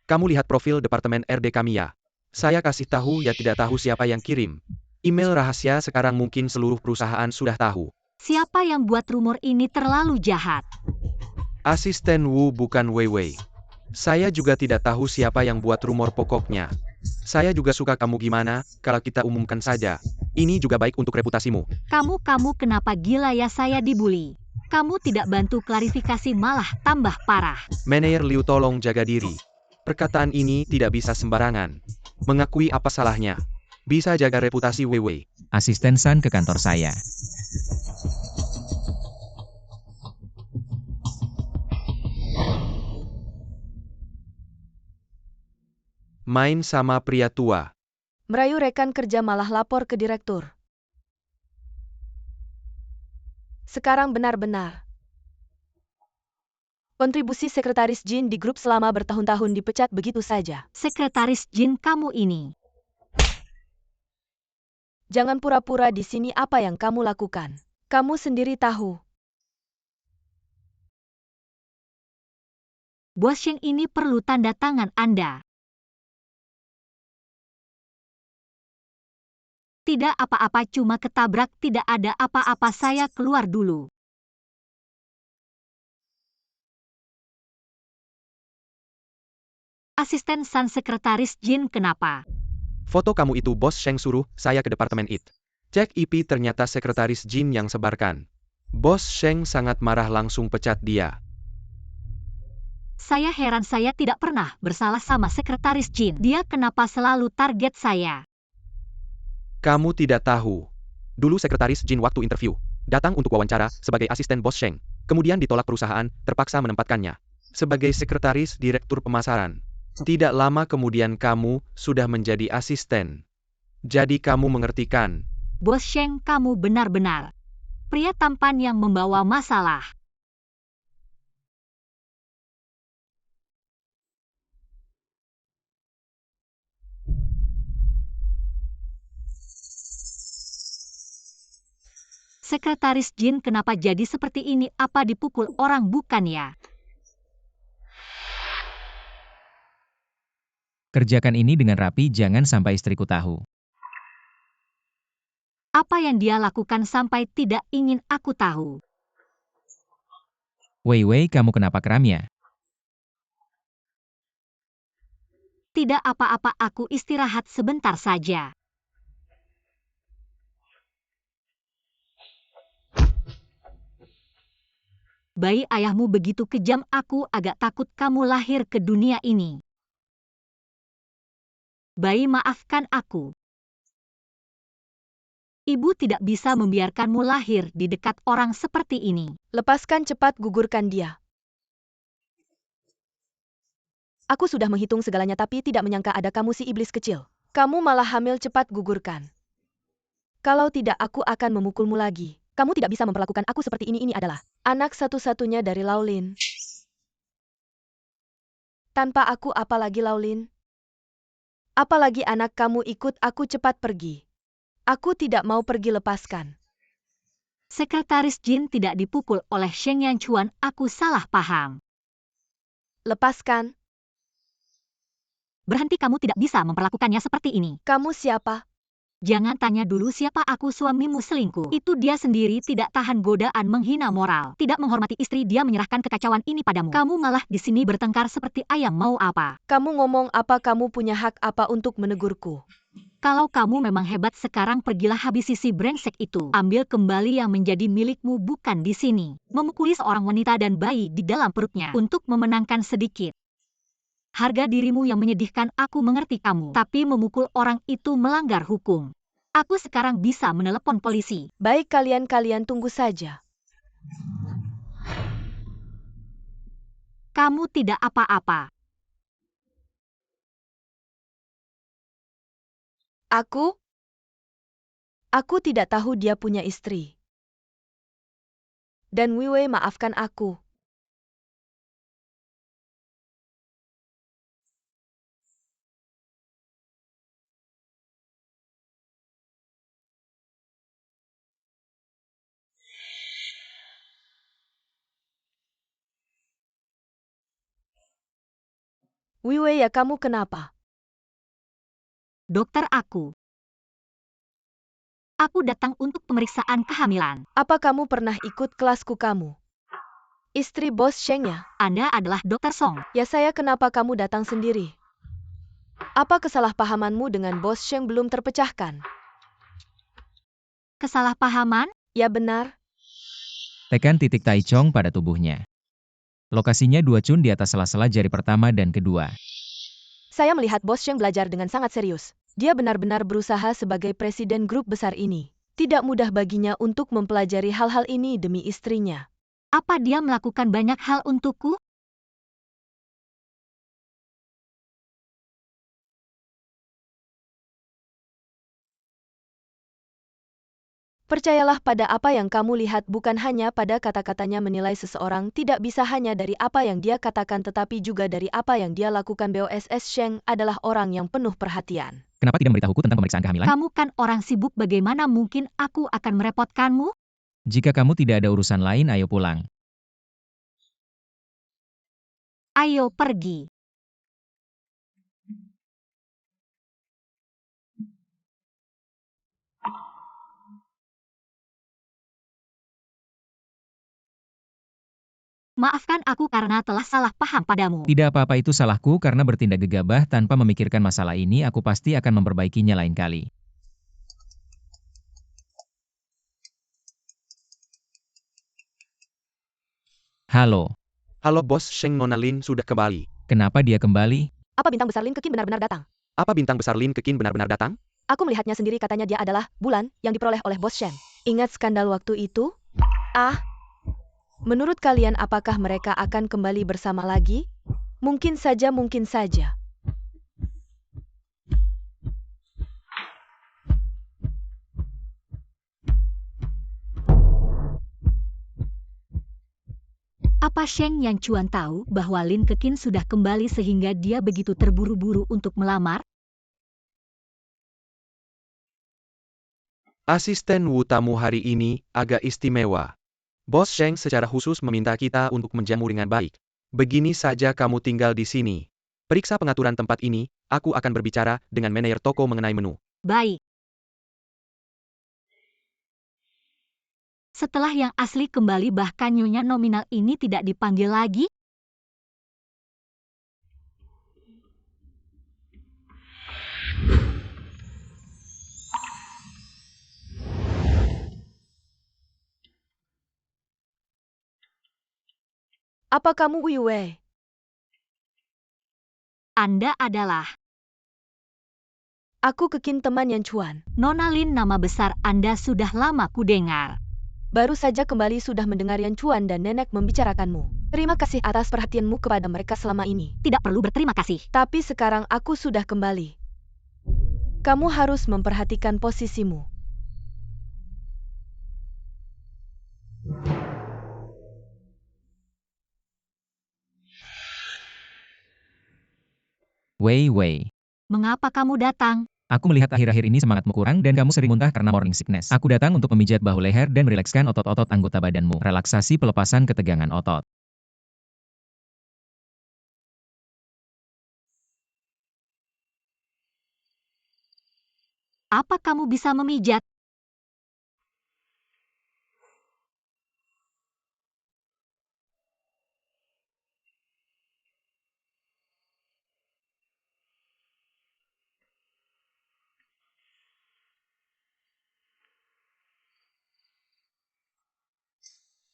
Kamu lihat profil Departemen RD kami ya? Saya kasih tahu ya tidak tahu siapa yang kirim. Email rahasia sekarang mungkin seluruh perusahaan sudah tahu. Siapa yang buat rumor ini terlalu jahat? Asisten Wu bukan Wei Wei. Saya juga tidak tahu siapa yang buat rumor pokoknya. Saya juga suka kamu gimana, kalau kita umumkan saja. Ini juga baik untuk reputasimu. Kamu kenapa gila ya saya dibully? Kamu tidak bantu klarifikasi malah tambah parah. Manajer Liu tolong jaga diri. Perkataan ini tidak bisa sembarangan. Mengakui apa salahnya. Bisa jaga reputasi Wei Wei. Asisten San ke kantor saya. Main sama pria tua. Merayu rekan kerja malah lapor ke direktur. Sekarang benar-benar. Kontribusi Sekretaris Jin di grup selama bertahun-tahun dipecat begitu saja. Sekretaris Jin kamu ini. Jangan pura-pura di sini apa yang kamu lakukan. Kamu sendiri tahu. Bos Sheng ini perlu tanda tangan Anda. Tidak apa-apa cuma ketabrak tidak ada apa-apa saya keluar dulu. Asisten San Sekretaris Jin kenapa? Foto kamu itu Bos Sheng suruh saya ke Departemen IT. Cek IP ternyata Sekretaris Jin yang sebarkan. Bos Sheng sangat marah langsung pecat dia. Saya heran saya tidak pernah bersalah sama Sekretaris Jin. Dia kenapa selalu target saya? Kamu tidak tahu. Dulu Sekretaris Jin waktu interview, datang untuk wawancara sebagai asisten Bos Sheng. Kemudian ditolak perusahaan, terpaksa menempatkannya sebagai Sekretaris Direktur Pemasaran. Tidak lama kemudian kamu sudah menjadi asisten. Jadi kamu mengerti kan? Bos Sheng kamu benar-benar pria tampan yang membawa masalah. Sekretaris Jin kenapa jadi seperti ini? Apa dipukul orang bukan ya? Kerjakan ini dengan rapi jangan sampai istriku tahu. Apa yang dia lakukan sampai tidak ingin aku tahu? Wei Wei kamu kenapa kram ya? Tidak apa-apa aku istirahat sebentar saja. Bayi ayahmu begitu kejam aku agak takut kamu lahir ke dunia ini. Bayi maafkan aku. Ibu tidak bisa membiarkanmu lahir di dekat orang seperti ini. Lepaskan cepat gugurkan dia. Aku sudah menghitung segalanya tapi tidak menyangka ada kamu si iblis kecil. Kamu malah hamil cepat gugurkan. Kalau tidak aku akan memukulmu lagi. Kamu tidak bisa memperlakukan aku seperti ini adalah anak satu-satunya dari Laolin. Tanpa aku apalagi Laolin? Apalagi anak kamu ikut aku cepat pergi. Aku tidak mau pergi lepaskan. Sekretaris Jin tidak dipukul oleh Sheng Yang Chuan, aku salah paham. Lepaskan. Berhenti kamu tidak bisa memperlakukannya seperti ini. Kamu siapa? Jangan tanya dulu siapa aku suamimu selingkuh. Itu dia sendiri tidak tahan godaan menghina moral. Tidak menghormati istri dia menyerahkan kekacauan ini padamu. Kamu malah di sini bertengkar seperti ayam mau apa. Kamu ngomong apa kamu punya hak apa untuk menegurku? Kalau kamu memang hebat sekarang pergilah habisi si brengsek itu. Ambil kembali yang menjadi milikmu bukan di sini. Memukuli seorang wanita dan bayi di dalam perutnya untuk memenangkan sedikit harga dirimu yang menyedihkan. Aku mengerti kamu. Tapi memukul orang itu melanggar hukum. Aku sekarang bisa menelepon polisi. Baik kalian tunggu saja. Kamu tidak apa-apa. Aku tidak tahu dia punya istri. Dan Wei maafkan aku. Wei, ya kamu kenapa? Dokter aku. Aku datang untuk pemeriksaan kehamilan. Apa kamu pernah ikut kelasku kamu? Istri bos Sheng ya? Anda adalah Dokter Song. Ya saya kenapa kamu datang sendiri? Apa kesalahpahamanmu dengan bos Sheng belum terpecahkan? Kesalahpahaman? Ya benar. Tekan titik Tai Chong pada tubuhnya. Lokasinya 2 cun di atas sela-sela jari pertama dan kedua. Saya melihat bos Sheng belajar dengan sangat serius. Dia benar-benar berusaha sebagai presiden grup besar ini. Tidak mudah baginya untuk mempelajari hal-hal ini demi istrinya. Apa dia melakukan banyak hal untukku? Percayalah pada apa yang kamu lihat, bukan hanya pada kata-katanya. Menilai seseorang tidak bisa hanya dari apa yang dia katakan tetapi juga dari apa yang dia lakukan. BOSS Sheng adalah orang yang penuh perhatian. Kenapa tidak memberitahuku tentang pemeriksaan kehamilan? Kamu kan orang sibuk, bagaimana mungkin aku akan merepotkanmu? Jika kamu tidak ada urusan lain, ayo pulang. Ayo pergi. Maafkan aku karena telah salah paham padamu. Tidak apa-apa, itu salahku karena bertindak gegabah tanpa memikirkan masalah ini. Aku pasti akan memperbaikinya lain kali. Halo, Halo bos Sheng, Nona Lin sudah kembali. kenapa dia kembali? Apa bintang besar Lin Kekin benar-benar datang? Apa bintang besar Lin Kekin benar-benar datang? Aku melihatnya sendiri, katanya dia adalah bulan yang diperoleh oleh bos Sheng. Ingat skandal waktu itu? Menurut kalian apakah mereka akan kembali bersama lagi? Mungkin saja, mungkin saja. Apa Sheng Yang Chuan tahu bahwa Lin Kekin sudah kembali sehingga dia begitu terburu-buru untuk melamar? Asisten Wu tamu hari ini agak istimewa. Bos Sheng secara khusus meminta kita untuk menjamu dengan baik. Begini saja, kamu tinggal di sini. Periksa pengaturan tempat ini, aku akan berbicara dengan manajer toko mengenai menu. Baik. Setelah yang asli kembali, bahkan nyonya nominal ini tidak dipanggil lagi? Apa kamu Wei? Anda adalah Aku Kekin, teman Yan Chuan. Nona Lin, nama besar Anda sudah lama kudengar. Baru saja kembali sudah mendengar Yan Chuan dan nenek membicarakanmu. Terima kasih atas perhatianmu kepada mereka selama ini. Tidak perlu berterima kasih. Tapi sekarang aku sudah kembali. Kamu harus memperhatikan posisimu. Wei. Mengapa kamu datang? Aku melihat akhir-akhir ini semangatmu kurang dan kamu sering muntah karena morning sickness. Aku datang untuk memijat bahu leher dan merilekskan otot-otot anggota badanmu. Relaksasi pelepasan ketegangan otot. Apa kamu bisa memijat?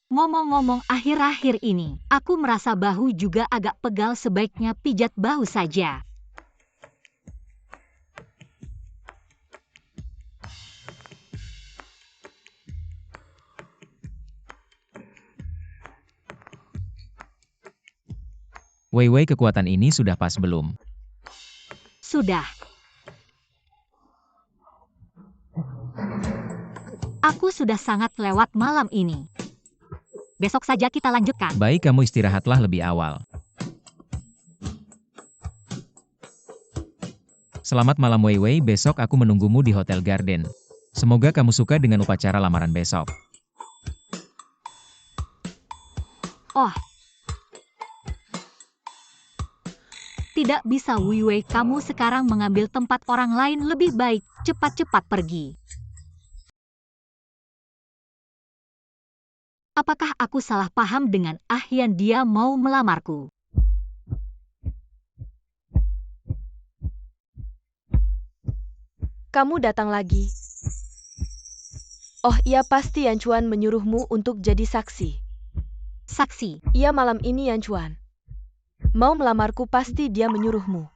Ngomong-ngomong, akhir-akhir ini, aku merasa bahu juga agak pegal, sebaiknya pijat bahu saja. Wei Wei, kekuatan ini sudah pas belum? Sudah. Aku sudah sangat lewat malam ini. Besok saja kita lanjutkan. Baik, kamu istirahatlah lebih awal. Selamat malam Wei Wei, besok aku menunggumu di Hotel Garden. Semoga kamu suka dengan upacara lamaran besok. Oh. Tidak bisa Wei Wei, kamu sekarang mengambil tempat orang lain, lebih baik cepat-cepat pergi. Apakah aku salah paham dengan Ahyan, dia mau melamarku? Kamu datang lagi. Oh iya, pasti Yan Chuan menyuruhmu untuk jadi saksi. Saksi. Iya, malam ini Yan Chuan mau melamarku, pasti dia menyuruhmu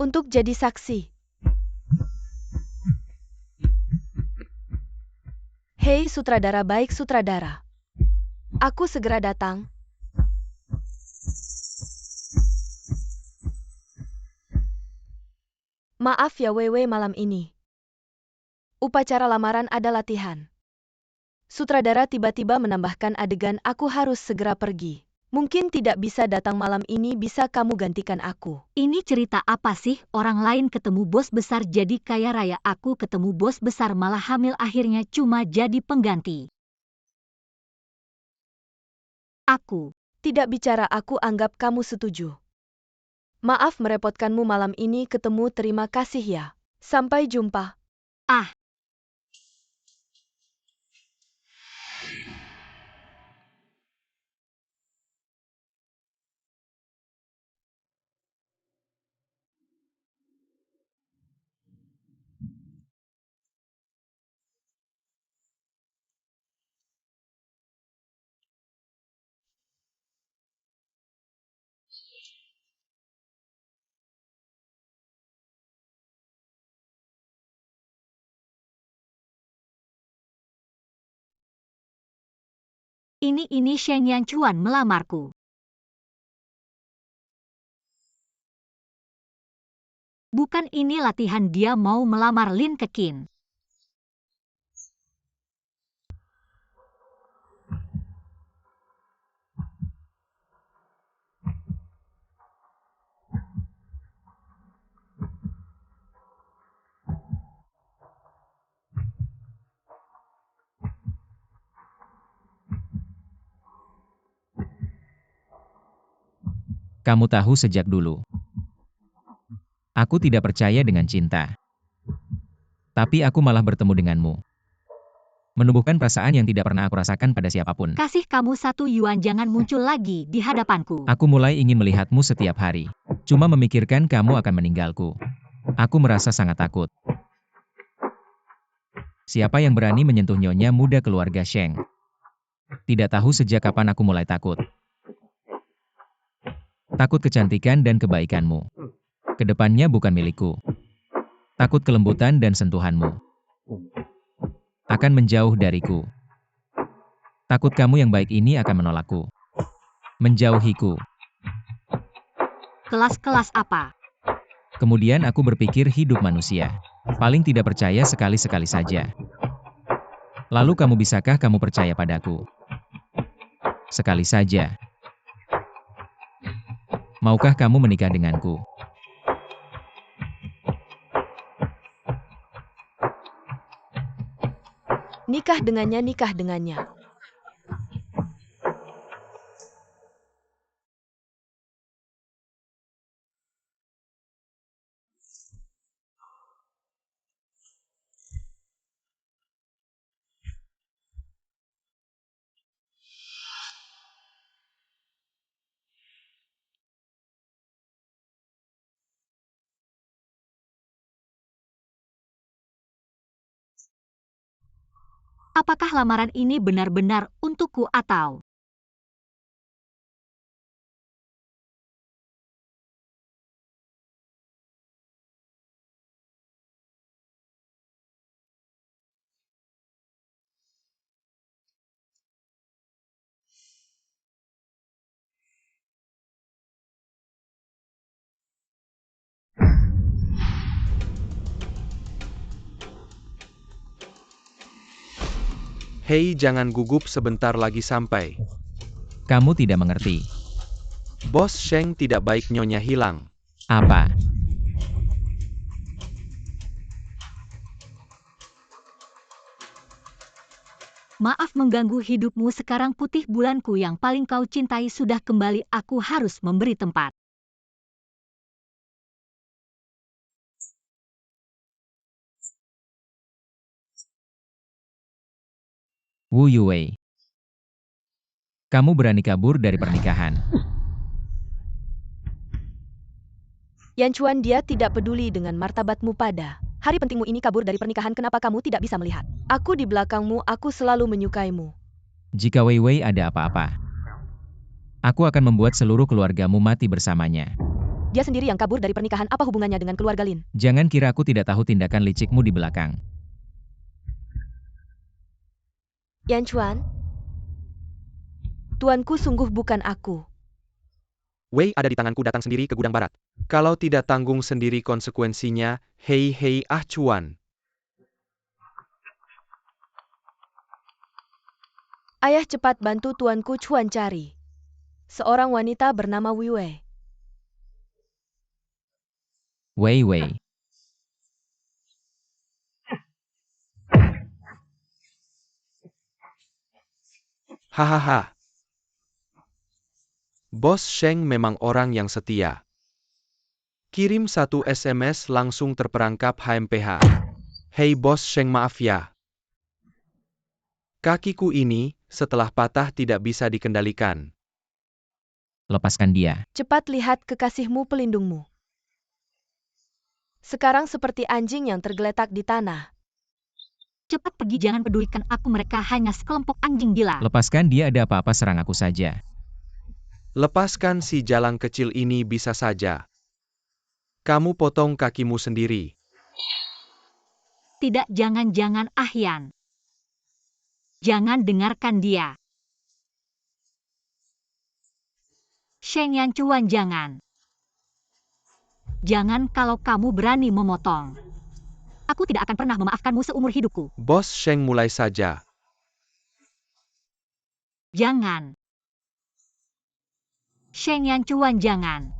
untuk jadi saksi. Hei sutradara, baik sutradara. Aku segera datang. Maaf ya Wewe, malam ini upacara lamaran ada latihan. Sutradara tiba-tiba menambahkan adegan, aku harus segera pergi. Mungkin tidak bisa datang malam ini, bisa kamu gantikan aku? Ini cerita apa sih? Orang lain ketemu bos besar jadi kaya raya, aku ketemu bos besar malah hamil, akhirnya cuma jadi pengganti. Aku tidak bicara, aku anggap kamu setuju. Maaf merepotkanmu malam ini, ketemu, terima kasih ya. Sampai jumpa. Ah. Ini Sheng Yan Chuan melamarku. Bukan, ini latihan, dia mau melamar Lin Keqin. Kamu tahu, sejak dulu aku tidak percaya dengan cinta. Tapi aku malah bertemu denganmu. Menumbuhkan perasaan yang tidak pernah aku rasakan pada siapapun. Kasih kamu 1 yuan, jangan muncul lagi di hadapanku. Aku mulai ingin melihatmu setiap hari. Cuma memikirkan kamu akan meninggalku. Aku merasa sangat takut. Siapa yang berani menyentuh nyonya muda keluarga Sheng? Tidak tahu sejak kapan aku mulai takut. Takut kecantikan dan kebaikanmu. Kedepannya bukan milikku. Takut kelembutan dan sentuhanmu akan menjauh dariku. Takut kamu yang baik ini akan menolakku, menjauhiku. Kelas-kelas apa? Kemudian aku berpikir hidup manusia. Paling tidak percaya sekali-sekali saja. Lalu bisakah kamu percaya padaku? Sekali saja. Maukah kamu menikah denganku? Nikah dengannya, nikah dengannya. Apakah lamaran ini benar-benar untukku atau Hei, jangan gugup, sebentar lagi sampai. Kamu tidak mengerti. Bos Sheng tidak baik, nyonya hilang. Apa? Maaf mengganggu hidupmu, sekarang putih bulanku yang paling kau cintai sudah kembali, aku harus memberi tempat. Wu Yuwei. Kamu berani kabur dari pernikahan. Yan Chuan, dia tidak peduli dengan martabatmu pada hari pentingmu ini. Kabur dari pernikahan, kenapa kamu tidak bisa melihat? Aku di belakangmu, aku selalu menyukaimu. Jika Wei Wei ada apa-apa, aku akan membuat seluruh keluargamu mati bersamanya. Dia sendiri yang kabur dari pernikahan, apa hubungannya dengan keluarga Lin? Jangan kira aku tidak tahu tindakan licikmu di belakang. Yan Chuan? Tuanku sungguh bukan aku. Wei ada di tanganku, datang sendiri ke gudang barat. Kalau tidak tanggung sendiri konsekuensinya, hei Chuan. Ayah, cepat bantu tuanku Chuan cari seorang wanita bernama Wei Wei. Wei Wei. Hahaha. Bos Sheng memang orang yang setia. Kirim satu SMS langsung terperangkap HMPH. Hei Bos Sheng, maaf ya. Kakiku ini, setelah patah tidak bisa dikendalikan. Lepaskan dia. Cepat lihat kekasihmu, pelindungmu. Sekarang seperti anjing yang tergeletak di tanah. Cepat pergi, jangan pedulikan aku, mereka hanya sekelompok anjing gila. Lepaskan dia, ada apa-apa serang aku saja. Lepaskan si jalang kecil ini bisa saja. Kamu potong kakimu sendiri. Tidak, jangan Ahyan. Jangan dengarkan dia. Sheng Yan Chuan, jangan. Jangan, kalau kamu berani memotong. Aku tidak akan pernah memaafkanmu seumur hidupku. Bos Sheng mulai saja. Jangan. Sheng Yan Chuan, jangan.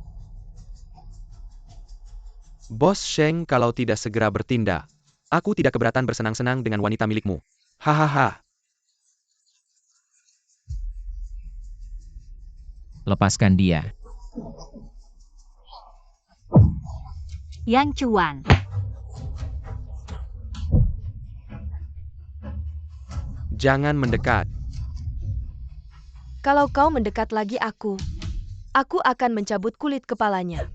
Bos Sheng, kalau tidak segera bertindak, aku tidak keberatan bersenang-senang dengan wanita milikmu. Hahaha. Lepaskan dia. Yan Chuan. Jangan mendekat. Kalau kau mendekat lagi aku akan mencabut kulit kepalanya.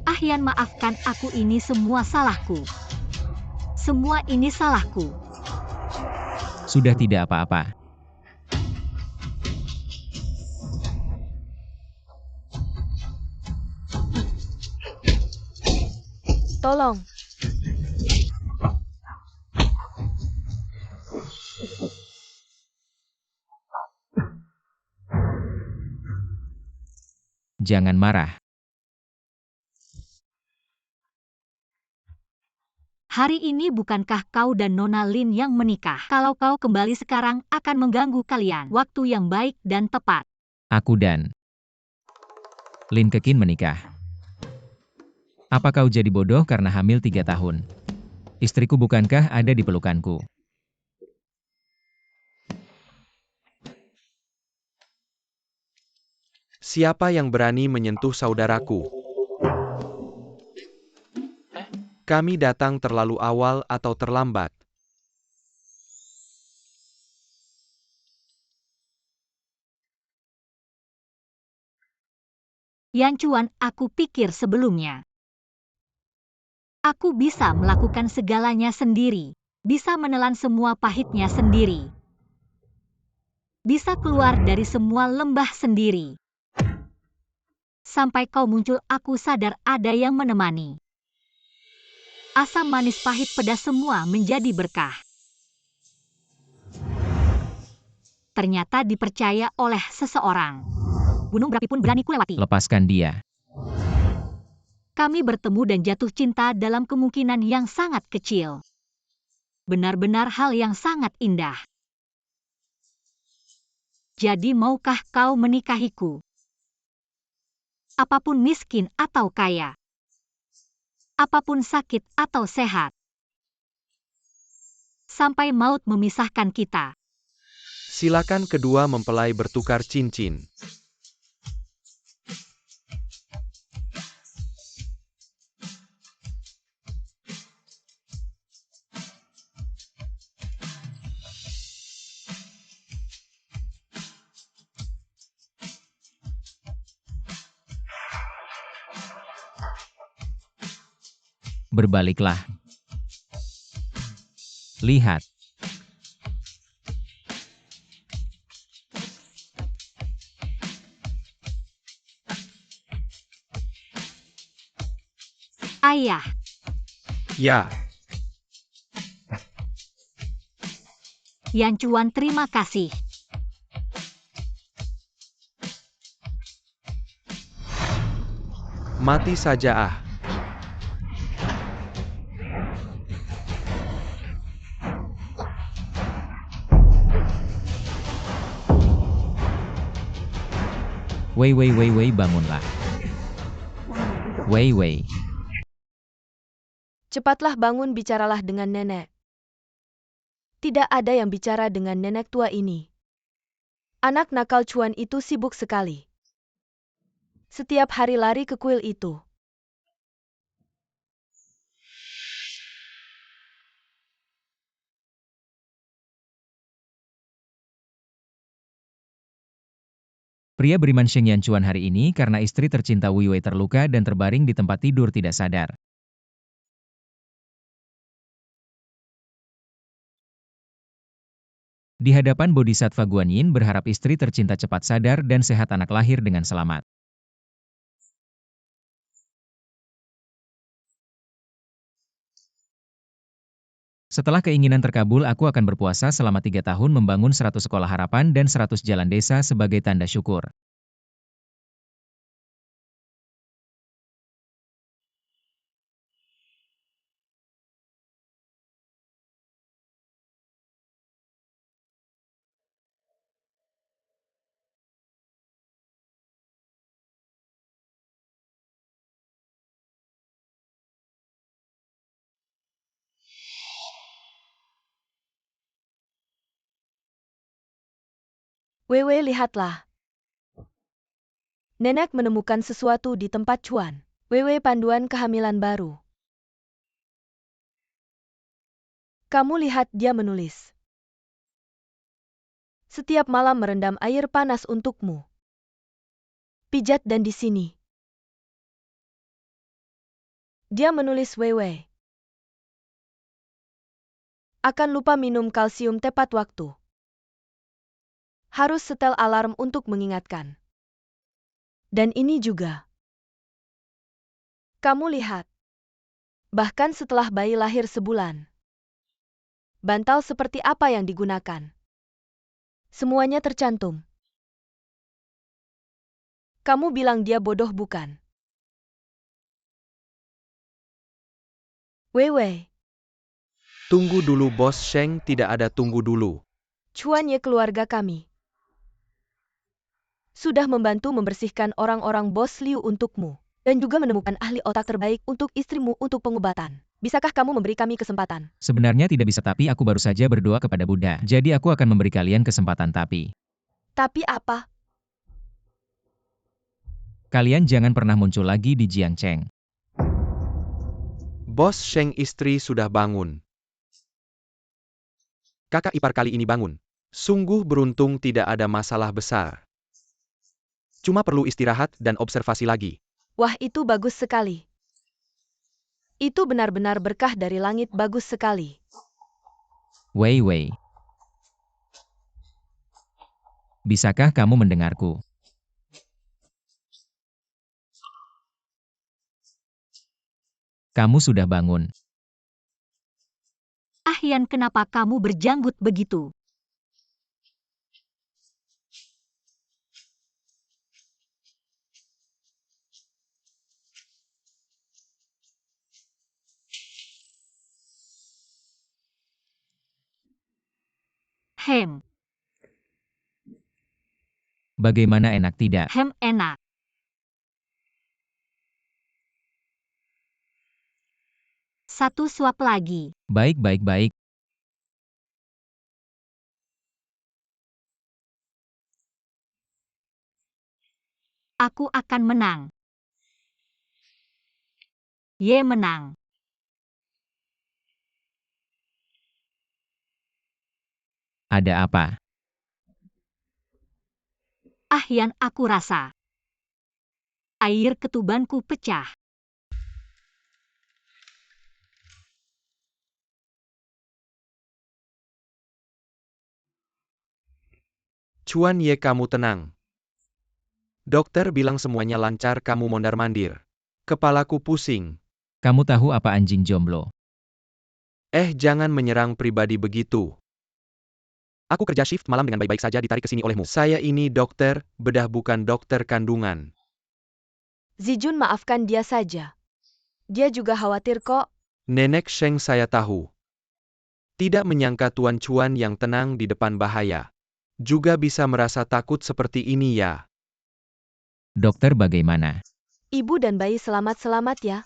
Ahyan, maafkan aku, ini semua salahku. Semua ini salahku. Sudah tidak apa-apa. Tolong. Jangan marah. Hari ini bukankah kau dan Nona Lin yang menikah? Kalau kau kembali sekarang akan mengganggu kalian. Waktu yang baik dan tepat. Aku dan Lin Kekin menikah. Apa kau jadi bodoh karena hamil 3 tahun? Istriku bukankah ada di pelukanku? Siapa yang berani menyentuh saudaraku? Kami datang terlalu awal atau terlambat? Yan Chuan, aku pikir sebelumnya. Aku bisa melakukan segalanya sendiri. Bisa menelan semua pahitnya sendiri. Bisa keluar dari semua lembah sendiri. Sampai kau muncul, aku sadar ada yang menemani. Asam manis pahit pedas semua menjadi berkah. Ternyata dipercaya oleh seseorang. Gunung berapi pun berani kulewati. Lepaskan dia. Kami bertemu dan jatuh cinta dalam kemungkinan yang sangat kecil. Benar-benar hal yang sangat indah. Jadi maukah kau menikahiku? Apapun miskin atau kaya. Apapun sakit atau sehat. Sampai maut memisahkan kita. Silakan kedua mempelai bertukar cincin. Berbaliklah. Lihat. Ayah, Ya, Yan Chuan, terima kasih. mati saja ah. Wei, bangunlah. Wei. Cepatlah bangun, bicaralah dengan nenek. Tidak ada yang bicara dengan nenek tua ini. Anak nakal Chuan itu sibuk sekali. Setiap hari lari ke kuil itu. Pria beriman Sheng Yanchuan hari ini karena istri tercinta Wei Wei terluka dan terbaring di tempat tidur tidak sadar. Di hadapan Bodhisattva Guanyin berharap istri tercinta cepat sadar dan sehat, anak lahir dengan selamat. Setelah keinginan terkabul, aku akan berpuasa selama 3 tahun, membangun 100 sekolah harapan dan 100 jalan desa sebagai tanda syukur. Wewe, lihatlah. Nenek menemukan sesuatu di tempat Chuan. Wewe, panduan kehamilan baru. Kamu lihat, dia menulis. Setiap malam merendam air panas untukmu. Pijat dan di sini. Dia menulis Wewe. Akan lupa minum kalsium tepat waktu. Harus setel alarm untuk mengingatkan. Dan ini juga. Kamu lihat. Bahkan setelah bayi lahir sebulan. Bantal seperti apa yang digunakan. Semuanya tercantum. Kamu bilang dia bodoh, bukan? Wewe. Tunggu dulu Bos Sheng, tidak ada tunggu dulu. Chuan Ye, keluarga kami sudah membantu membersihkan orang-orang Bos Liu untukmu. Dan juga menemukan ahli otak terbaik untuk istrimu untuk pengobatan. Bisakah kamu memberi kami kesempatan? Sebenarnya tidak bisa, tapi aku baru saja berdoa kepada Buddha. Jadi aku akan memberi kalian kesempatan, tapi Tapi apa? kalian jangan pernah muncul lagi di Jiangcheng. Bos Sheng, istri sudah bangun. Kakak ipar kali ini bangun. Sungguh beruntung, tidak ada masalah besar. Cuma perlu istirahat dan observasi lagi. Wah, itu bagus sekali. Itu benar-benar berkah dari langit, bagus sekali. Wei. Bisakah kamu mendengarku? Kamu sudah bangun. Ah Yan, kenapa kamu berjanggut begitu? Hem, Bagaimana enak tidak? enak. Satu suap lagi. Baik, baik, baik. Aku akan menang. Ye menang. Ada apa? Yang aku rasa. Air ketubanku pecah. Chuan Ye, kamu tenang. Dokter bilang semuanya lancar, kamu mondar-mandir. Kepalaku pusing. Kamu tahu apa anjing jomblo? Jangan menyerang pribadi begitu. Aku kerja shift malam dengan baik-baik saja ditarik ke sini olehmu. Saya ini dokter bedah, bukan dokter kandungan. Zijun, maafkan dia saja. Dia juga khawatir kok. Nenek Sheng, saya tahu. Tidak menyangka Tuan Chuan yang tenang di depan bahaya. Juga bisa merasa takut seperti ini ya. Dokter bagaimana? Ibu dan bayi selamat-selamat ya.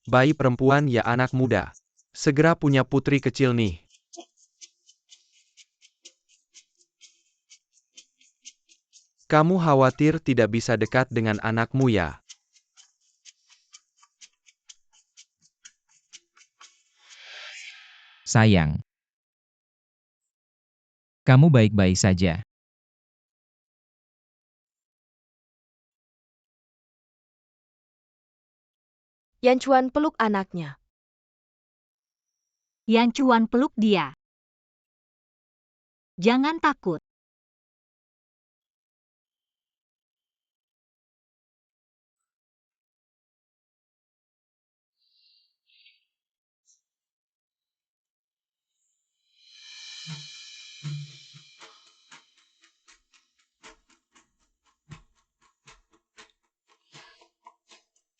Bayi perempuan ya, anak muda. Segera punya putri kecil nih. Kamu khawatir tidak bisa dekat dengan anakmu ya? Sayang. Kamu baik-baik saja. Yan Chuan peluk anaknya. Yan Chuan peluk dia. Jangan takut.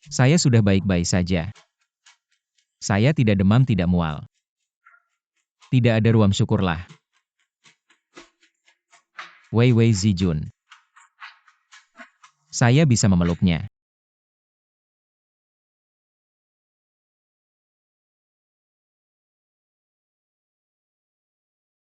Saya sudah baik-baik saja. Saya tidak demam, tidak mual. Tidak ada ruam, syukurlah. Wei Wei Zijun. Saya bisa memeluknya.